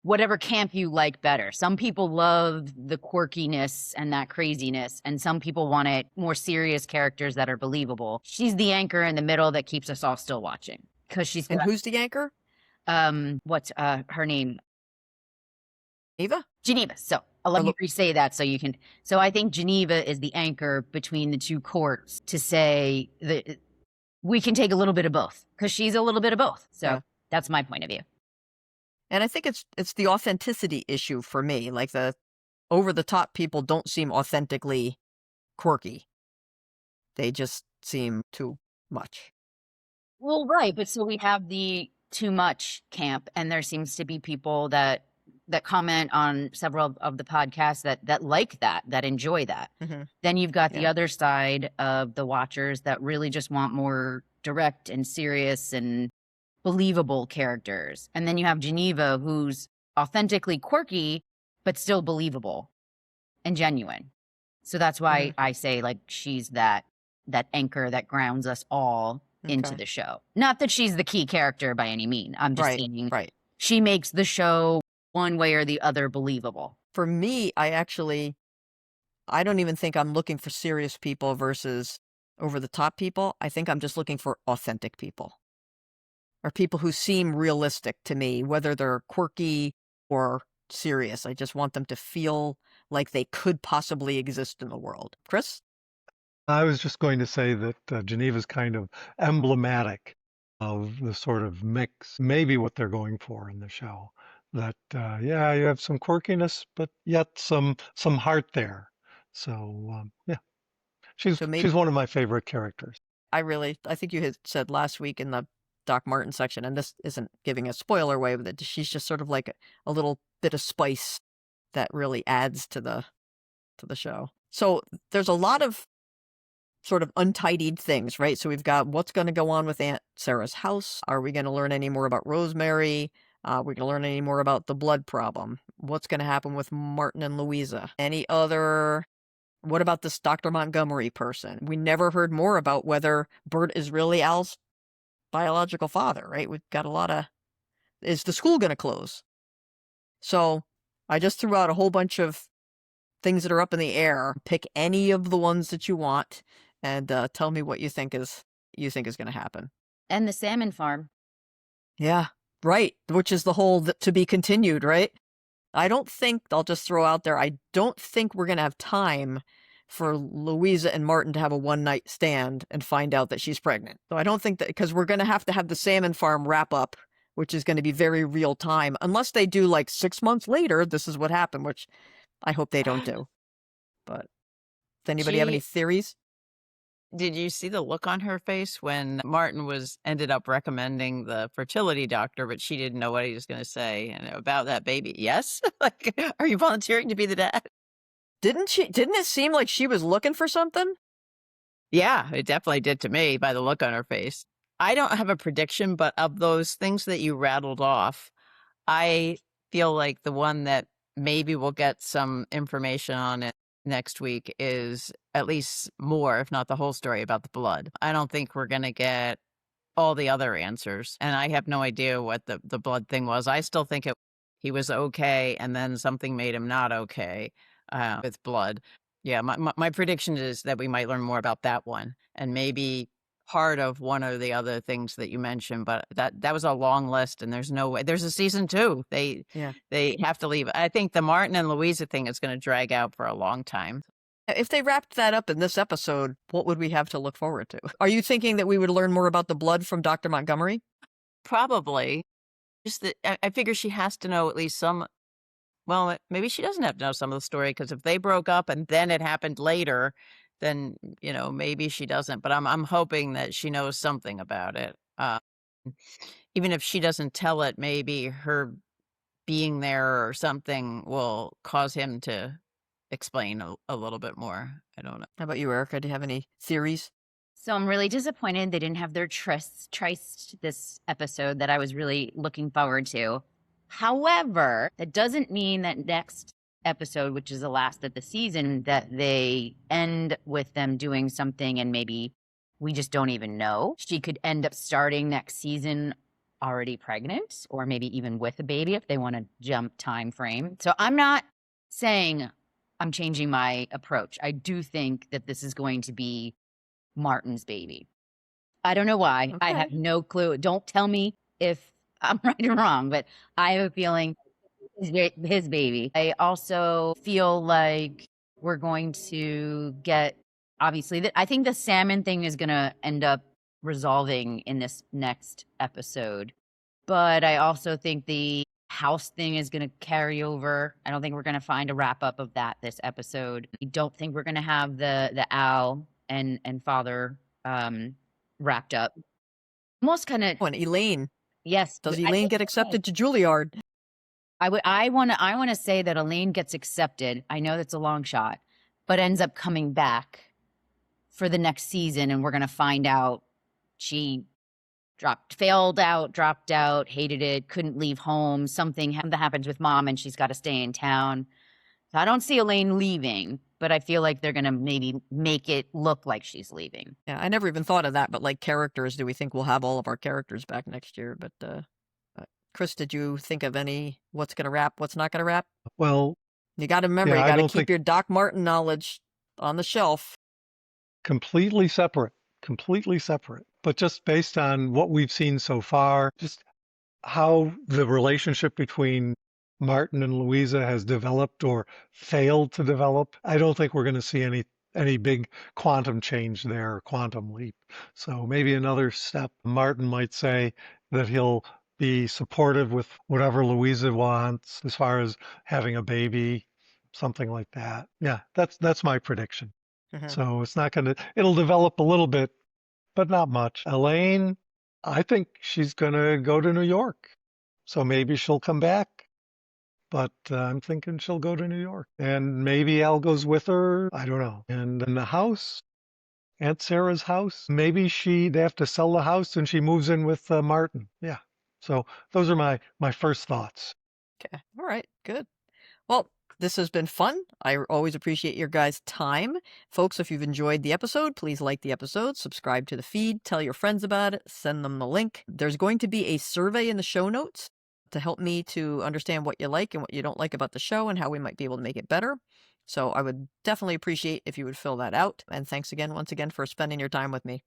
Speaker 3: whatever camp you like better. Some people love the quirkiness and that craziness, and some people want it more serious characters that are believable. She's the anchor in the middle that keeps us all still watching.
Speaker 1: And who's the anchor?
Speaker 3: What's her name?
Speaker 1: Geneva.
Speaker 3: So I'll let you re-say that so you can. So I think Geneva is the anchor between the two courts to say that we can take a little bit of both, because she's a little bit of both. So that's my point of view.
Speaker 1: And I think it's the authenticity issue for me. Like over-the-top people don't seem authentically quirky. They just seem too much.
Speaker 3: Well, right, but so we have the too much camp, and there seems to be people that comment on several of the podcasts that like that enjoy that.
Speaker 1: Mm-hmm.
Speaker 3: Then you've got the
Speaker 1: Yeah.
Speaker 3: other side of the watchers that really just want more direct and serious and believable characters. And then you have Geneva, who's authentically quirky, but still believable and genuine. So that's why I say, like, she's that anchor that grounds us all into
Speaker 1: Okay.
Speaker 3: the show. Not that she's the key character by any mean. I'm just saying
Speaker 1: Right.
Speaker 3: she makes the show one way or the other believable.
Speaker 1: For me, I don't even think I'm looking for serious people versus over-the-top people. I think I'm just looking for authentic people. Or people who seem realistic to me, whether they're quirky or serious. I just want them to feel like they could possibly exist in the world. Chris?
Speaker 4: I was just going to say that Geneva's kind of emblematic of the sort of mix, maybe what they're going for in the show. That yeah, you have some quirkiness, but yet some heart there. So yeah, she's
Speaker 1: So maybe
Speaker 4: one of my favorite characters.
Speaker 1: I think you had said last week in the Doc Martin section, and this isn't giving a spoiler away, but she's just sort of like a little bit of spice that really adds to the show. So there's a lot of sort of untidied things, right? So we've got what's going to go on with Aunt Sarah's house. Are we going to learn any more about Rosemary? We're going to learn any more about the blood problem. What's going to happen with Martin and Louisa? What about this Dr. Montgomery person? We never heard more about whether Bert is really Al's biological father, right? We've got is the school going to close? So I just threw out a whole bunch of things that are up in the air. Pick any of the ones that you want and tell me what you think is going to happen.
Speaker 3: And the salmon farm.
Speaker 1: Yeah, right. Which is the whole to be continued, right? I'll just throw out there, I don't think we're going to have time for Louisa and Martin to have a one-night stand and find out that she's pregnant. So I don't think that, because we're going to have the salmon farm wrap up, which is going to be very real time, unless they do like 6 months later, this is what happened, which I hope they don't do. But does anybody have any theories?
Speaker 2: Did you see the look on her face when Martin ended up recommending the fertility doctor, but she didn't know what he was going to say about that baby? Yes? Like, are you volunteering to be the dad?
Speaker 1: Didn't it seem like she was looking for something?
Speaker 2: Yeah, it definitely did to me by the look on her face. I don't have a prediction, but of those things that you rattled off, I feel like the one that maybe we'll get some information on it next week is at least more, if not the whole story about the blood. I don't think we're going to get all the other answers. And I have no idea what the blood thing was. I still think he was okay, and then something made him not okay with blood. Yeah, my prediction is that we might learn more about that one, and maybe part of one or the other things that you mentioned. But that was a long list, and there's no way. There's a season 2. They have to leave. I think the Martin and Louisa thing is going to drag out for a long time.
Speaker 1: If they wrapped that up in this episode, what would we have to look forward to? Are you thinking that we would learn more about the blood from Dr. Montgomery?
Speaker 2: Probably. Just that I figure she has to know at least some. Well, maybe she doesn't have to know some of the story, because if they broke up and then it happened later, then maybe she doesn't. But I'm hoping that she knows something about it. Even if she doesn't tell it, maybe her being there or something will cause him to explain a little bit more. I don't know.
Speaker 1: How about you, Erica? Do you have any theories?
Speaker 3: So I'm really disappointed they didn't have their tryst this episode that I was really looking forward to. However, that doesn't mean that next episode, which is the last of the season, that they end with them doing something and maybe we just don't even know. She could end up starting next season already pregnant, or maybe even with a baby if they want to jump time frame. So I'm not saying I'm changing my approach. I do think that this is going to be Martin's baby. I don't know why.
Speaker 1: Okay.
Speaker 3: I have no clue. Don't tell me if I'm right or wrong, but I have a feeling his baby. I also feel like we're going to get, obviously, I think the salmon thing is going to end up resolving in this next episode. But I also think the house thing is going to carry over. I don't think we're going to find a wrap up of that this episode. I don't think we're going to have the Al and father wrapped up. Almost kind of.
Speaker 1: Oh, and Elaine.
Speaker 3: Yes.
Speaker 1: Does Elaine get accepted to Juilliard?
Speaker 3: I want to say that Elaine gets accepted. I know that's a long shot, but ends up coming back for the next season, and we're going to find out she dropped out, hated it, couldn't leave home. Something that happens with mom, and she's got to stay in town. So I don't see Elaine leaving, but I feel like they're going to maybe make it look like she's leaving.
Speaker 1: Yeah, I never even thought of that, but like characters, do we think we'll have all of our characters back next year? But Chris, did you think of any what's going to wrap, what's not going to wrap?
Speaker 4: Well,
Speaker 1: you got to remember,
Speaker 4: yeah,
Speaker 1: you
Speaker 4: I
Speaker 1: got to
Speaker 4: don't
Speaker 1: keep
Speaker 4: think-
Speaker 1: your Doc Martin knowledge on the shelf.
Speaker 4: completely separate, but just based on what we've seen so far, just how the relationship between Martin and Louisa has developed or failed to develop, I don't think we're going to see any big quantum change there, quantum leap. So maybe another step. Martin might say that he'll be supportive with whatever Louisa wants as far as having a baby, something like that. Yeah, that's my prediction.
Speaker 1: Mhm.
Speaker 4: So it'll develop a little bit, but not much. Elaine, I think she's going to go to New York. So maybe she'll come back. But I'm thinking she'll go to New York. And maybe Al goes with her. I don't know. And in the house, Aunt Sarah's house, maybe they have to sell the house and she moves in with Martin. Yeah. So those are my first thoughts.
Speaker 1: Okay. All right. Good. Well, this has been fun. I always appreciate your guys' time. Folks, if you've enjoyed the episode, please like the episode, subscribe to the feed, tell your friends about it, send them the link. There's going to be a survey in the show notes to help me to understand what you like and what you don't like about the show and how we might be able to make it better. So I would definitely appreciate if you would fill that out. And thanks again, once again, for spending your time with me.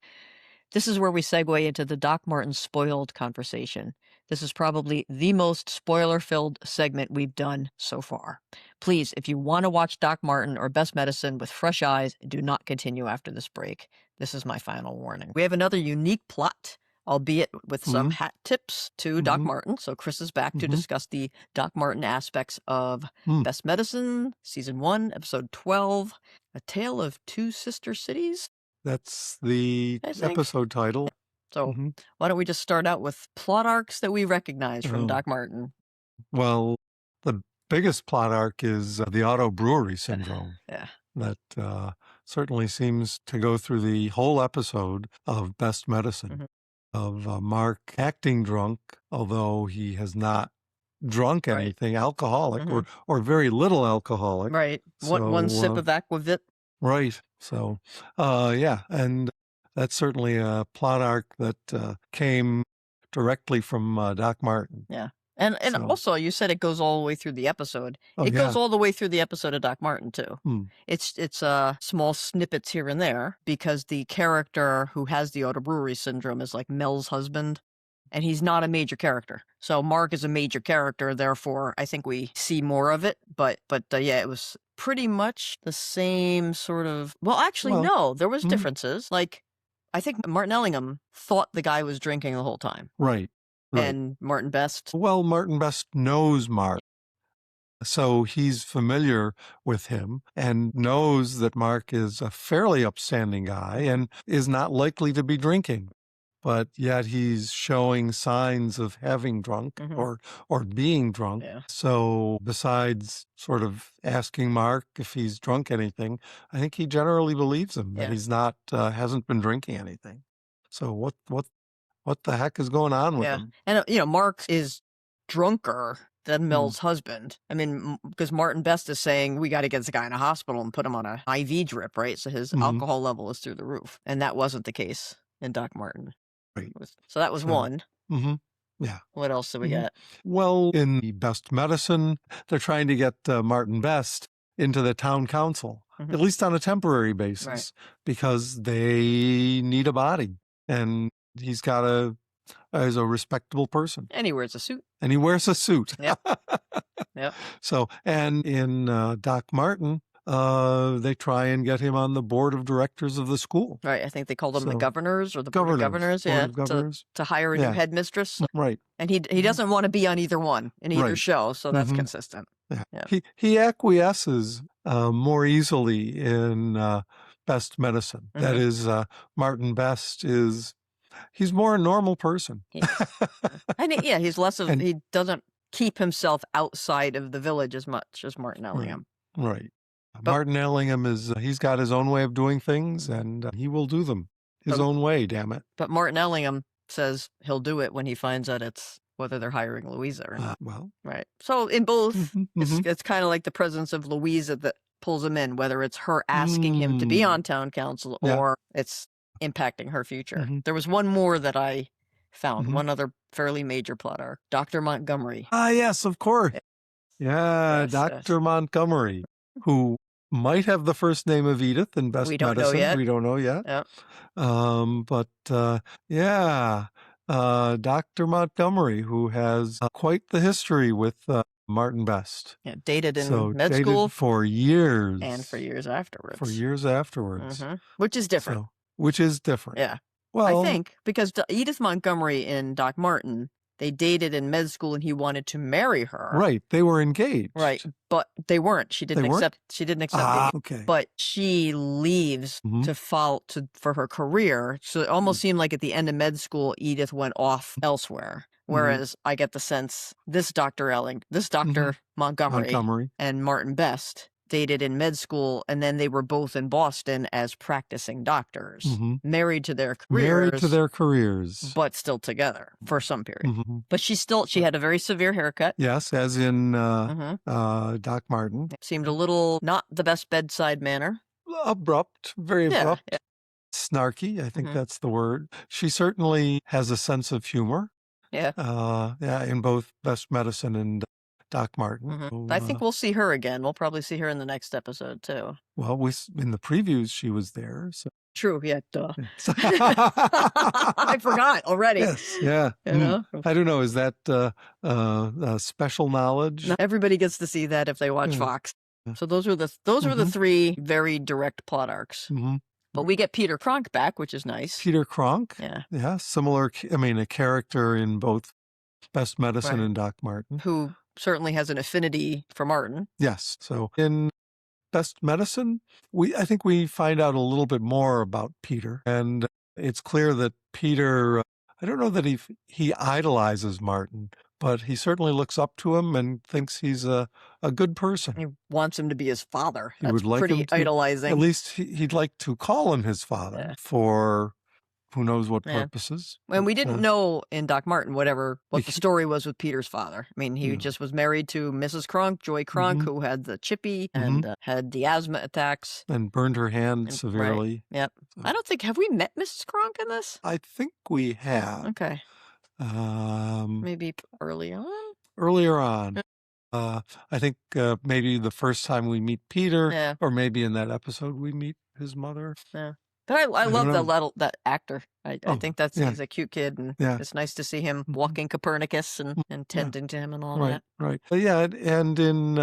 Speaker 1: This is where we segue into the Doc Martin spoiled conversation. This is probably the most spoiler-filled segment we've done so far. Please, if you want to watch Doc Martin or Best Medicine with fresh eyes, do not continue after this break. This is my final warning. We have another unique plot, albeit with some hat tips to Doc Martin. So Chris is back to discuss the Doc Martin aspects of Best Medicine, Season 1, Episode 12, A Tale of Two Sister Cities.
Speaker 4: That's the episode title.
Speaker 1: So why don't we just start out with plot arcs that we recognize from Doc Martin?
Speaker 4: Well, the biggest plot arc is the auto brewery syndrome.
Speaker 1: Yeah.
Speaker 4: That certainly seems to go through the whole episode of Best Medicine, of Mark acting drunk, although he has not drunk anything, alcoholic, or very little alcoholic.
Speaker 1: Right.
Speaker 4: So,
Speaker 1: one sip of aquavit.
Speaker 4: Right. So, yeah. And that's certainly a plot arc that came directly from Doc Martin.
Speaker 1: Yeah. And
Speaker 4: So-
Speaker 1: also, you said it goes all the way through the episode.
Speaker 4: Oh,
Speaker 1: It
Speaker 4: yeah.
Speaker 1: goes all the way through the episode of Doc Martin, too. It's small snippets here and there because the character who has the auto brewery syndrome is like Mel's husband, and he's not a major character. So Mark is a major character, therefore I think we see more of it. But yeah, it was pretty much the same sort of. Well, actually,
Speaker 4: Well,
Speaker 1: no, there was differences. Like, I think Martin Ellingham thought the guy was drinking the whole time,
Speaker 4: Right.
Speaker 1: and Martin Best.
Speaker 4: Well, Martin Best knows Mark. So he's familiar with him and knows that Mark is a fairly upstanding guy and is not likely to be drinking. But yet he's showing signs of having drunk or being drunk.
Speaker 1: Yeah.
Speaker 4: So besides sort of asking Mark if he's drunk anything, I think he generally believes him that
Speaker 1: Yeah.
Speaker 4: he's not hasn't been drinking anything. So what the heck is going on with him?
Speaker 1: And Mark is drunker than Mel's husband. I mean, because Martin Best is saying we got to get this guy in a hospital and put him on a IV drip, right? So his alcohol level is through the roof, and that wasn't the case in Doc Martin.
Speaker 4: Right.
Speaker 1: So that was one.
Speaker 4: Yeah.
Speaker 1: What else do we got?
Speaker 4: Well, in the Best Medicine, they're trying to get Martin Best into the town council, at least on a temporary basis, because they need a body, and he's got as a respectable person.
Speaker 1: And he wears a suit.
Speaker 4: And he wears a suit.
Speaker 1: Yep. Yep.
Speaker 4: So, and in Doc Martin,
Speaker 5: they try and get him on the board of directors of the school.
Speaker 1: Right. I think they called them the
Speaker 5: So,
Speaker 1: governors or the board of governors.
Speaker 5: Board
Speaker 1: Yeah.
Speaker 5: of governors.
Speaker 1: To hire a new
Speaker 5: Yeah.
Speaker 1: headmistress.
Speaker 5: Right.
Speaker 1: And he doesn't want to be on either one in either
Speaker 5: Right.
Speaker 1: show. So that's
Speaker 5: Mhm.
Speaker 1: consistent.
Speaker 5: Yeah.
Speaker 1: Yeah.
Speaker 5: He acquiesces more easily in Best Medicine. That
Speaker 1: Mhm.
Speaker 5: is, Martin Best he's more a normal person.
Speaker 1: And he's less of,
Speaker 5: And-
Speaker 1: he doesn't keep himself outside of the village as much as Martin
Speaker 5: Right.
Speaker 1: Ellingham.
Speaker 5: Right. Martin Ellingham he's got his own way of doing things, and he will do them his
Speaker 1: But-
Speaker 5: own way, damn it.
Speaker 1: But Martin Ellingham says he'll do it when he finds out it's whether they're hiring Louisa or not.
Speaker 5: Well,
Speaker 1: Right. So in both,
Speaker 5: mhm, mhm.
Speaker 1: it's kind of like the presence of Louisa that pulls him in, whether it's her asking him to be on town council
Speaker 5: Yeah.
Speaker 1: or it's impacting her future.
Speaker 5: Mhm.
Speaker 1: There was one more that I found,
Speaker 5: Mhm.
Speaker 1: one other fairly major plot arc. Dr. Montgomery.
Speaker 5: Yes, of course. Yeah,
Speaker 1: Yes,
Speaker 5: Dr. Montgomery, who might have the first name of Edith in Best
Speaker 1: We don't know
Speaker 5: Medicine.
Speaker 1: yet.
Speaker 5: We don't know yet.
Speaker 1: Yep.
Speaker 5: Dr. Montgomery, who has quite the history with Martin Best.
Speaker 1: Yeah, dated in
Speaker 5: So
Speaker 1: med
Speaker 5: dated
Speaker 1: school
Speaker 5: for years.
Speaker 1: and for years afterwards.
Speaker 5: For years afterwards.
Speaker 1: Mhm. Which is different.
Speaker 5: So, which is different.
Speaker 1: Yeah.
Speaker 5: Well,
Speaker 1: I think because Edith Montgomery and Doc Martin, they dated in med school and he wanted to marry her.
Speaker 5: right. They were engaged.
Speaker 1: Right. But they weren't. She didn't
Speaker 5: They weren't?
Speaker 1: accept it.
Speaker 5: Okay.
Speaker 1: But she leaves
Speaker 5: Mhm.
Speaker 1: for her career. So it almost seemed like at the end of med school, Edith went off elsewhere. Whereas I get the sense this Dr. Montgomery and Martin Best dated in med school, and then they were both in Boston as practicing doctors,
Speaker 5: Mhm.
Speaker 1: married to their
Speaker 5: Married to their careers.
Speaker 1: but still together for some period.
Speaker 5: Mhm.
Speaker 1: But she had a very severe haircut.
Speaker 5: Yes, as in
Speaker 1: Mhm.
Speaker 5: Doc Martin.
Speaker 1: Seemed a little not the best bedside manner.
Speaker 5: Abrupt, very
Speaker 1: Yeah,
Speaker 5: abrupt.
Speaker 1: yeah.
Speaker 5: Snarky, I think
Speaker 1: Mhm.
Speaker 5: that's the word. She certainly has a sense of humor.
Speaker 1: Yeah.
Speaker 5: In both Best Medicine and Doc Martin.
Speaker 1: Mhm.
Speaker 5: So,
Speaker 1: I think we'll see her again. We'll probably see her in the next episode too.
Speaker 5: well, in the previews she was there. So.
Speaker 1: True. Yeah. Duh. I forgot already.
Speaker 5: Yes. Yeah.
Speaker 1: You know?
Speaker 5: I don't know. Is that special knowledge?
Speaker 1: Not everybody gets to see that if they watch
Speaker 5: Yeah.
Speaker 1: Fox.
Speaker 5: Yeah.
Speaker 1: So those were the
Speaker 5: Mhm.
Speaker 1: three very direct plot arcs.
Speaker 5: hmm
Speaker 1: But we get Peter Cronk back, which is nice.
Speaker 5: Peter Cronk.
Speaker 1: Yeah.
Speaker 5: Yeah. Similar. A character in both Best Medicine
Speaker 1: Right.
Speaker 5: and Doc Martin.
Speaker 1: Who certainly has an affinity for Martin.
Speaker 5: Yes. So in Best Medicine, I think we find out a little bit more about Peter, and it's clear that Peter. I don't know that he idolizes Martin, but he certainly looks up to him and thinks he's a good person.
Speaker 1: He wants him to be his father.
Speaker 5: He
Speaker 1: That's
Speaker 5: would like
Speaker 1: pretty
Speaker 5: him to-
Speaker 1: idolizing.
Speaker 5: At least he'd like to call him his father
Speaker 1: Yeah.
Speaker 5: for who knows what
Speaker 1: Yeah.
Speaker 5: purposes.
Speaker 1: And we
Speaker 5: But,
Speaker 1: didn't know in Doc Martin what the
Speaker 5: He-
Speaker 1: story was with Peter's father. I mean, he
Speaker 5: Yeah.
Speaker 1: just was married to Mrs. Cronk, Joy Cronk,
Speaker 5: Mhm.
Speaker 1: who had the chippy and had the asthma attacks.
Speaker 5: and burned her hand
Speaker 1: Right.
Speaker 5: severely.
Speaker 1: Yep.
Speaker 5: So-
Speaker 1: I don't think, have we met Mrs. Cronk in this?
Speaker 5: I think we have.
Speaker 1: Okay. Maybe early on?
Speaker 5: Earlier on. I think maybe the first time we meet Peter,
Speaker 1: Yeah.
Speaker 5: or maybe in that episode we meet his mother.
Speaker 1: But I love
Speaker 5: don't know.
Speaker 1: that actor. I
Speaker 5: Oh,
Speaker 1: think
Speaker 5: yeah.
Speaker 1: he's a cute kid, and
Speaker 5: Yeah.
Speaker 1: it's nice to see him
Speaker 5: Mhm.
Speaker 1: walking Copernicus and tending to him and all
Speaker 5: Right,
Speaker 1: that.
Speaker 5: right. And in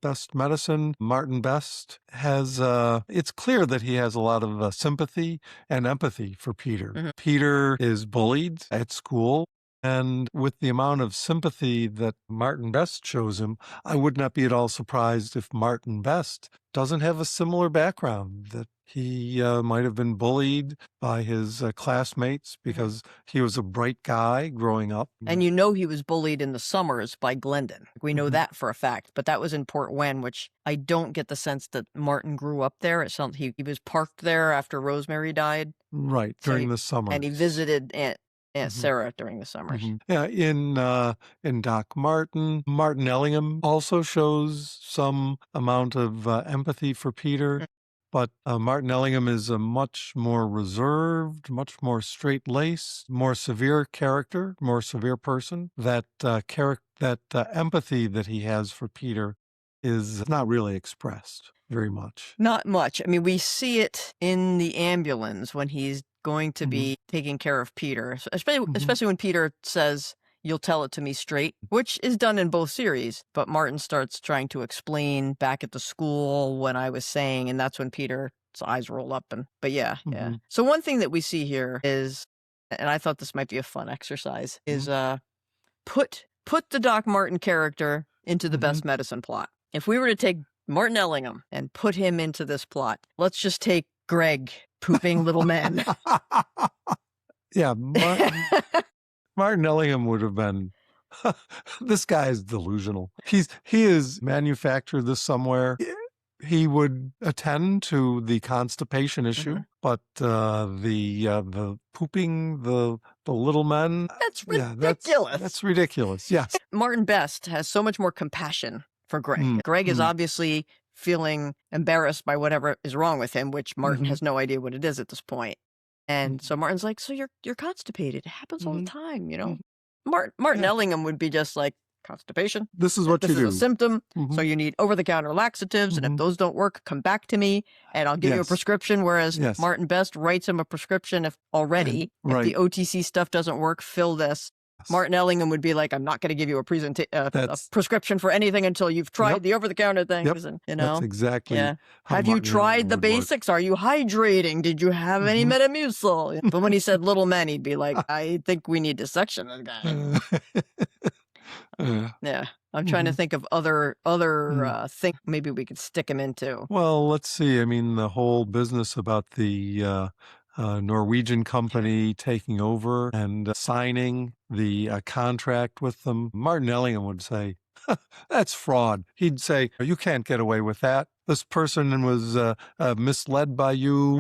Speaker 5: Best Medicine, Martin Best has, it's clear that he has a lot of sympathy and empathy for Peter.
Speaker 1: Mhm.
Speaker 5: Peter is bullied at school, and with the amount of sympathy that Martin Best shows him, I would not be at all surprised if Martin Best doesn't have a similar background, that he might have been bullied by his classmates because he was a bright guy growing up.
Speaker 1: And he was bullied in the summers by Glendon. We know
Speaker 5: Mhm.
Speaker 1: that for a fact, but that was in Portwenn, which I don't get the sense that Martin grew up there. It sounds he was parked there after Rosemary died,
Speaker 5: Right,
Speaker 1: So
Speaker 5: during the summer.
Speaker 1: and he visited Aunt
Speaker 5: Mhm.
Speaker 1: Sarah during the summers.
Speaker 5: Yeah, in Doc Martin, Martin Ellingham also shows some amount of empathy for Peter, but Martin Ellingham is a much more reserved, much more straight-laced, more severe character, more severe person. That empathy that he has for Peter is not really expressed very much.
Speaker 1: Not much. I mean, we see it in the ambulance when he's going to be taking care of Peter, especially when Peter says, you'll tell it to me straight, which is done in both series. But Martin starts trying to explain back at the school what I was saying, and that's when Peter's eyes roll up. But yeah.
Speaker 5: Mhm.
Speaker 1: So one thing that we see here is, and I thought this might be a fun exercise, is put the Doc Martin character into the best medicine plot. If we were to take Martin Ellingham and put him into this plot, let's just take Greg pooping little men.
Speaker 5: Yeah, Martin Ellingham would have been. This guy is delusional. He is manufactured this somewhere. He would attend to the constipation issue, but the pooping the little men.
Speaker 1: That's ridiculous.
Speaker 5: That's ridiculous. Yes.
Speaker 1: Martin Best has so much more compassion for Greg. Greg is obviously feeling embarrassed by whatever is wrong with him, which Martin has no idea what it is at this point. And so Martin's like, so you're constipated. It happens all the time, you know? Martin Ellingham would be just like, constipation.
Speaker 5: This is what you do.
Speaker 1: This is a symptom. So you need over-the-counter laxatives. And if those don't work, come back to me and I'll give you a prescription. Whereas Martin Best writes him a prescription if the OTC stuff doesn't work, fill this. Martin Ellingham would be like, I'm not going to give you a prescription for anything until you've tried the over-the-counter things. And, you know,
Speaker 5: that's exactly.
Speaker 1: Have
Speaker 5: Martin
Speaker 1: you tried the basics? Are you hydrating? Did you have any Metamucil? But when he said little men, he'd be like, I think we need to section this guy. I'm trying to think of other things maybe we could stick him into.
Speaker 5: Well, let's see. I mean, the whole business about the Norwegian company taking over and signing the contract with them. Martin Ellingham would say, that's fraud. He'd say, you can't get away with that. This person was misled by you.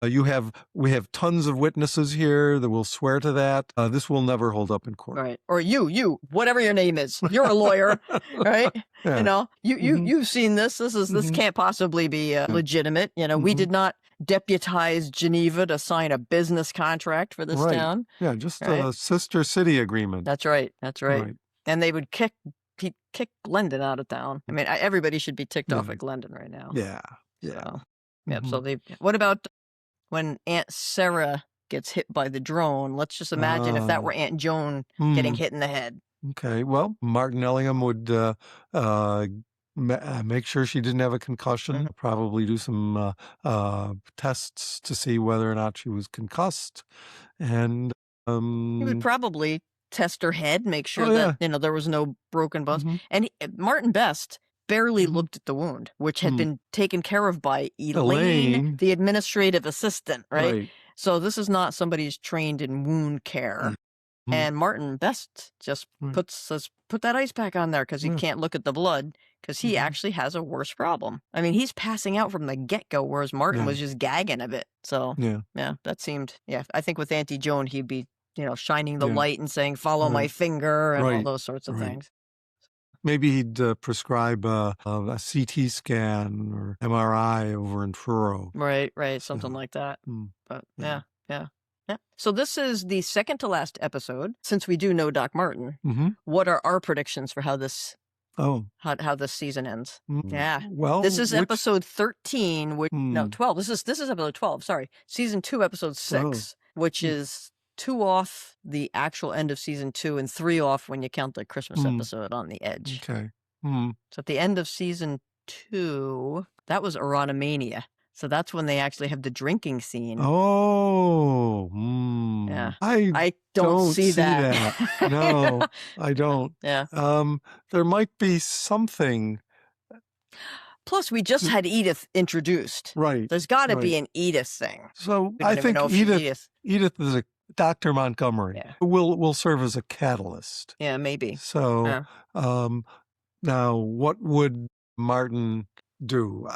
Speaker 5: We have tons of witnesses here that will swear to that. This will never hold up in court.
Speaker 1: Right. Or you, whatever your name is, you're a lawyer, right?
Speaker 5: Yeah.
Speaker 1: You know, you've seen this. This can't possibly be legitimate. You know, we did not deputize Geneva to sign a business contract for this town.
Speaker 5: Yeah, just a sister city agreement.
Speaker 1: That's right. And they would kick Glendon out of town. I mean, everybody should be ticked off at Glendon right now.
Speaker 5: Yeah.
Speaker 1: So, so what about when Aunt Sarah gets hit by the drone? Let's just imagine if that were Aunt Joan getting hit in the head.
Speaker 5: Okay, well, Martin Ellingham would make sure she didn't have a concussion, probably do some tests to see whether or not she was concussed. And
Speaker 1: he would probably test her head, make sure that there was no broken bones. And Martin Best barely looked at the wound, which had been taken care of by Elaine, the administrative assistant, right? So this is not somebody who's trained in wound care. And Martin Best just says, put that ice pack on there because he can't look at the blood because he actually has a worse problem. I mean, he's passing out from the get-go, whereas Martin was just gagging a bit. So, that seemed, I think with Auntie Joan, he'd be, shining the light and saying, follow my finger and all those sorts of things.
Speaker 5: Maybe he'd prescribe a CT scan or MRI over in Truro.
Speaker 1: Right, something like that. But yeah. So this is the second to last episode. Since we do know Doc Martin, what are our predictions for how this this season ends? Yeah.
Speaker 5: Well,
Speaker 1: this is episode 13, 12. This is episode 12, sorry. Season 2, episode 6, which is 2 off the actual end of season 2 and 3 off when you count the Christmas episode on the edge.
Speaker 5: Okay.
Speaker 1: So at the end of season 2, that was Erotomania. So that's when they actually have the drinking scene.
Speaker 5: Oh.
Speaker 1: Yeah.
Speaker 5: I
Speaker 1: don't see that.
Speaker 5: No, I don't.
Speaker 1: Yeah.
Speaker 5: There might be something.
Speaker 1: Plus, we just had Edith introduced.
Speaker 5: Right.
Speaker 1: There's got to be an Edith thing.
Speaker 5: So I think Edith is a Dr. Montgomery will serve as a catalyst.
Speaker 1: Yeah, maybe.
Speaker 5: So now what would Martin do?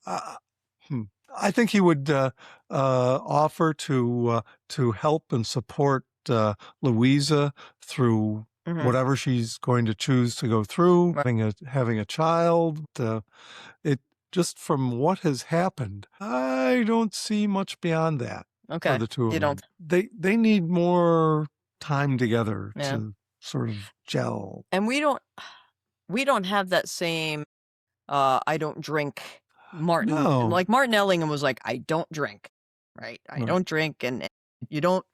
Speaker 5: I think he would offer to help and support Louisa through whatever she's going to choose to go through, having a child. It just from what has happened, I don't see much beyond that.
Speaker 1: Okay,
Speaker 5: for the two of them.
Speaker 1: don't.
Speaker 5: They need more time together to sort of gel.
Speaker 1: And we don't have that same I don't drink Martin.
Speaker 5: No.
Speaker 1: Like Martin Ellingham was like, I don't drink, right? I don't drink, and you don't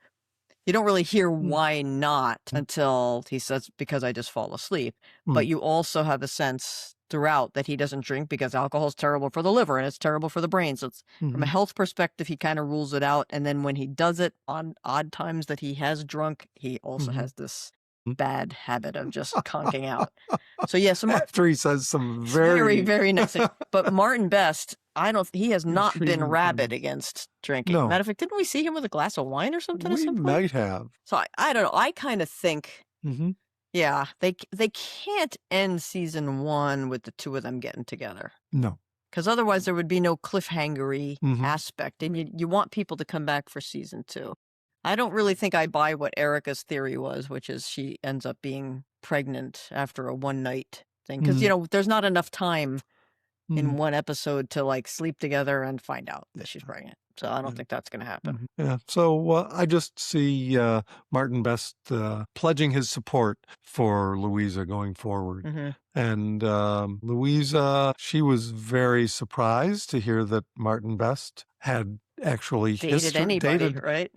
Speaker 1: You don't really hear
Speaker 5: Mm.
Speaker 1: why not until he says, because I just fall asleep. But
Speaker 5: Mm.
Speaker 1: you also have a sense throughout that he doesn't drink because alcohol is terrible for the liver and it's terrible for the brain. So it's from a
Speaker 5: Mhm.
Speaker 1: health perspective, he kind of rules it out. And then when he does it on odd times that he has drunk, he also
Speaker 5: Mhm.
Speaker 1: has this bad habit of just conking out. So yeah, so
Speaker 5: After he says some
Speaker 1: it's very,
Speaker 5: very,
Speaker 1: very nice. But Martin Best, he has not been
Speaker 5: intriguing
Speaker 1: rabid
Speaker 5: things.
Speaker 1: against drinking.
Speaker 5: No.
Speaker 1: Matter of fact, didn't we see him with a glass of wine or something at
Speaker 5: We
Speaker 1: some point?
Speaker 5: might have.
Speaker 1: So I don't know. I kind of think,
Speaker 5: Hmm.
Speaker 1: yeah, they can't end season 1 with the two of them getting together.
Speaker 5: No.
Speaker 1: Because otherwise there would be no cliffhangery
Speaker 5: Mhm.
Speaker 1: aspect. And you want people to come back for season 2. I don't really think I buy what Erica's theory was, which is she ends up being pregnant after a one-night thing. Because, there's not enough time in one episode to like sleep together and find out that she's pregnant. So I don't think that's going to happen.
Speaker 5: Yeah. So I just see Martin Best pledging his support for Louisa going forward.
Speaker 1: Mhm.
Speaker 5: And Louisa, she was very surprised to hear that Martin Best had actually
Speaker 1: Dated anybody, right?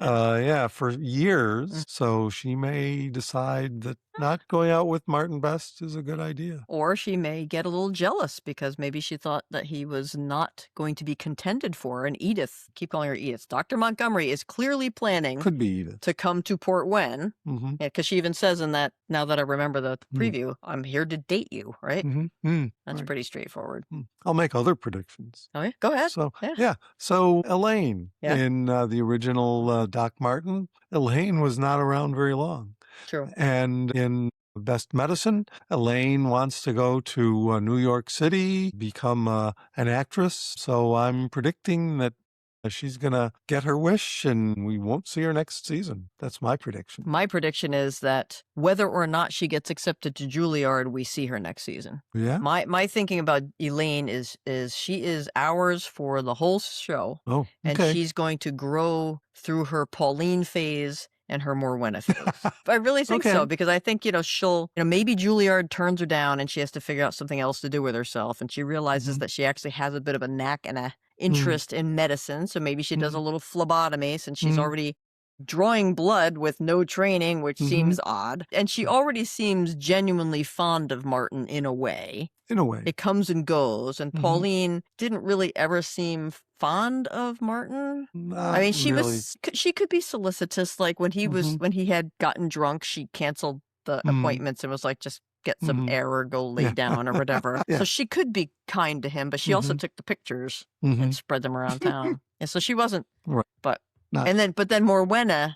Speaker 5: for years. So she may decide that not going out with Martin Best is a good idea.
Speaker 1: Or she may get a little jealous because maybe she thought that he was not going to be contended for. And Edith, keep calling her Edith, Dr. Montgomery is clearly planning
Speaker 5: Could be Edith.
Speaker 1: to come to Portwenn.
Speaker 5: Mm-hmm.
Speaker 1: Yeah, because she even says in that, now that I remember the preview, I'm here to date you, right? That's
Speaker 5: Right.
Speaker 1: pretty straightforward.
Speaker 5: I'll make other predictions.
Speaker 1: Oh, yeah? Go ahead.
Speaker 5: So,
Speaker 1: Yeah.
Speaker 5: So Elaine
Speaker 1: Yeah.
Speaker 5: in the original Doc Martin, Elaine was not around very long.
Speaker 1: True.
Speaker 5: And in Best Medicine, Elaine wants to go to New York City, become an actress. So I'm predicting that she's going to get her wish and we won't see her next season. That's my prediction.
Speaker 1: My prediction is that whether or not she gets accepted to Juilliard, we see her next season.
Speaker 5: Yeah.
Speaker 1: My thinking about Elaine is she is ours for the whole show.
Speaker 5: Oh,
Speaker 1: And
Speaker 5: okay.
Speaker 1: she's going to grow through her Pauline phase and her Morwenna phase. I really think so,
Speaker 5: Okay.
Speaker 1: because I think, she'll, maybe Juilliard turns her down and she has to figure out something else to do with herself. And she realizes that she actually has a bit of a knack and a interest in medicine. So maybe she does a little phlebotomy since she's already drawing blood with no training, which seems odd. And she already seems genuinely fond of Martin in a way.
Speaker 5: In a way.
Speaker 1: It comes and goes. And Pauline didn't really ever seem fond of Martin. I mean, she
Speaker 5: really.
Speaker 1: she could be solicitous. Like when he when he had gotten drunk, she canceled the appointments and was like, just get some air or go lay down or whatever.
Speaker 5: Yeah.
Speaker 1: So she could be kind to him, but she also took the pictures and spread them around town. And so she wasn't,
Speaker 5: Right.
Speaker 1: but
Speaker 5: Not-
Speaker 1: but then Morwenna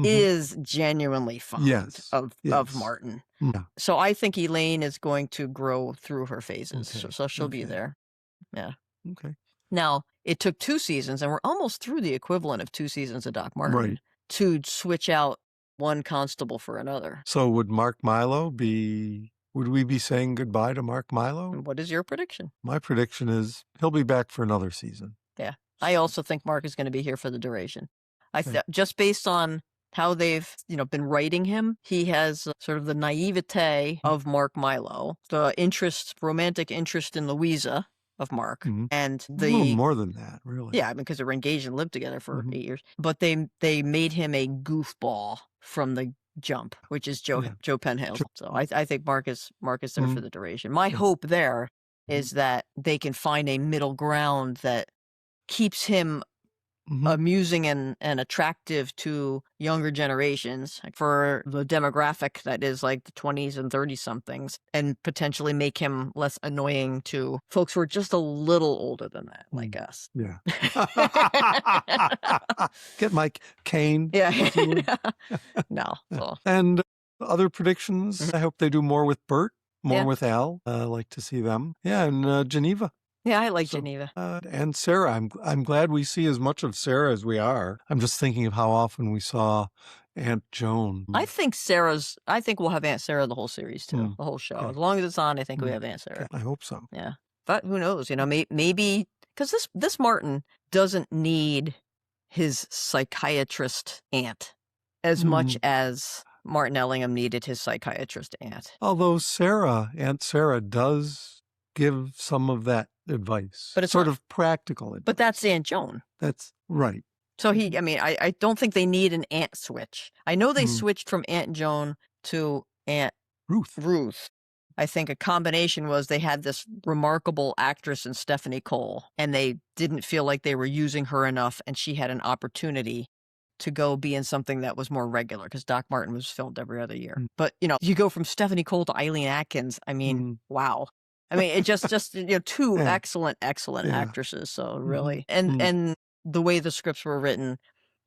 Speaker 1: is genuinely fond
Speaker 5: Yes.
Speaker 1: of
Speaker 5: Yes.
Speaker 1: Martin.
Speaker 5: Yeah.
Speaker 1: So I think Elaine is going to grow through her phases.
Speaker 5: Okay.
Speaker 1: So she'll be
Speaker 5: Okay.
Speaker 1: there. Yeah.
Speaker 5: Okay.
Speaker 1: Now, it took 2 seasons, and we're almost through the equivalent of 2 seasons of Doc Martin,
Speaker 5: Right.
Speaker 1: to switch out one constable for another.
Speaker 5: So would Mark Mylow would we be saying goodbye to Mark Mylow?
Speaker 1: And what is your prediction?
Speaker 5: My prediction is he'll be back for another season.
Speaker 1: Yeah. I also think Mark is going to be here for the duration.
Speaker 5: Okay.
Speaker 1: Just based on how they've, been writing him, he has sort of the naivete of Mark Mylow, the romantic interest in Louisa of Mark, and
Speaker 5: A little
Speaker 1: the
Speaker 5: more than that, really.
Speaker 1: yeah, because they were engaged and lived together for 8 years. But they made him a goofball from the jump, which is Joe Penhale. So I think Mark is there for the duration. My hope there is that they can find a middle ground that keeps him amusing and attractive to younger generations, for the demographic that is like the 20s and 30 somethings, and potentially make him less annoying to folks who are just a little older than that, like us.
Speaker 5: Yeah. Get Mike Caine.
Speaker 1: Yeah.
Speaker 5: if you would.
Speaker 1: No. So.
Speaker 5: And other predictions. I hope they do more with Bert, more
Speaker 1: Yeah.
Speaker 5: with Al. I like to see them. Yeah, and Geneva.
Speaker 1: Yeah, I like
Speaker 5: So,
Speaker 1: Geneva.
Speaker 5: And Sarah. I'm glad we see as much of Sarah as we are. I'm just thinking of how often we saw Aunt Joan.
Speaker 1: I think we'll have Aunt Sarah the whole series too, the whole show.
Speaker 5: Okay.
Speaker 1: As long as it's on, I think we have Aunt Sarah.
Speaker 5: I hope so.
Speaker 1: Yeah. But who knows? Maybe because this Martin doesn't need his psychiatrist aunt as much as Martin Ellingham needed his psychiatrist aunt.
Speaker 5: Although Aunt Sarah does give some of that advice.
Speaker 1: But it's
Speaker 5: sort
Speaker 1: not-
Speaker 5: of practical advice.
Speaker 1: But that's Aunt Joan.
Speaker 5: That's right.
Speaker 1: So I mean, I don't think they need an Aunt switch. I know they
Speaker 5: Mm.
Speaker 1: switched from Aunt Joan to Aunt
Speaker 5: Ruth.
Speaker 1: Ruth. I think a combination was they had this remarkable actress in Stephanie Cole, and they didn't feel like they were using her enough, and she had an opportunity to go be in something that was more regular, because Doc Martin was filmed every other year.
Speaker 5: Mm.
Speaker 1: But, you know, you go from Stephanie Cole to Eileen Atkins. I mean, wow. I mean, it just you know, two
Speaker 5: Yeah.
Speaker 1: excellent
Speaker 5: Yeah.
Speaker 1: actresses. So
Speaker 5: Mhm.
Speaker 1: really,
Speaker 5: Mm.
Speaker 1: and the way the scripts were written,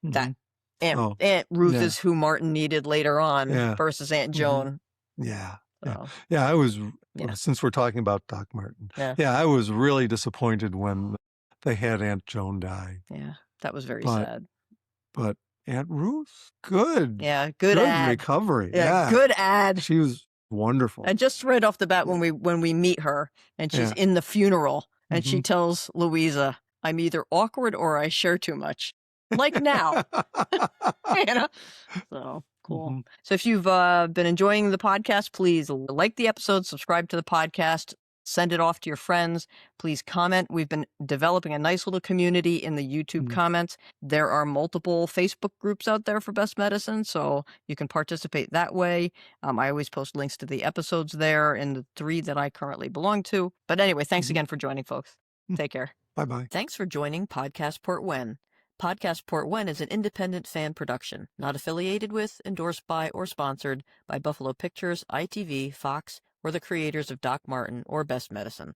Speaker 1: that
Speaker 5: Mhm.
Speaker 1: Aunt Ruth
Speaker 5: yeah.
Speaker 1: is who Martin needed later on
Speaker 5: Yeah.
Speaker 1: versus Aunt
Speaker 5: Mhm.
Speaker 1: Joan.
Speaker 5: Yeah. Yeah.
Speaker 1: So,
Speaker 5: Yeah. I was,
Speaker 1: yeah.
Speaker 5: since we're talking about Doc Martin,
Speaker 1: Yeah.
Speaker 5: I was really disappointed when they had Aunt Joan die.
Speaker 1: Yeah, that was very
Speaker 5: But-
Speaker 1: sad.
Speaker 5: But Aunt Ruth, good.
Speaker 1: Yeah, good
Speaker 5: Good
Speaker 1: ad.
Speaker 5: recovery.
Speaker 1: Yeah, good ad.
Speaker 5: She was wonderful.
Speaker 1: And just right off the bat, when we meet her and she's
Speaker 5: Yeah.
Speaker 1: in the funeral and she
Speaker 5: Mhm.
Speaker 1: tells Louisa, "I'm either awkward or I share too much," like now. You know? So cool.
Speaker 5: Mhm.
Speaker 1: So if you've been enjoying the podcast, please like the episode, subscribe to the podcast, send it off to your friends. Please comment. We've been developing a nice little community in the YouTube
Speaker 5: Mhm.
Speaker 1: comments. There are multiple Facebook groups out there for Best Medicine, so you can participate that way. I always post links to the episodes there in the 3 that I currently belong to. But anyway, thanks
Speaker 5: Mhm.
Speaker 1: again for joining, folks.
Speaker 5: Mm.
Speaker 1: Take care.
Speaker 5: Bye-bye.
Speaker 1: Thanks for joining Podcast Portwenn. Podcast Portwenn is an independent fan production, not affiliated with, endorsed by, or sponsored by Buffalo Pictures, ITV, Fox, or the creators of Doc Martin or Best Medicine.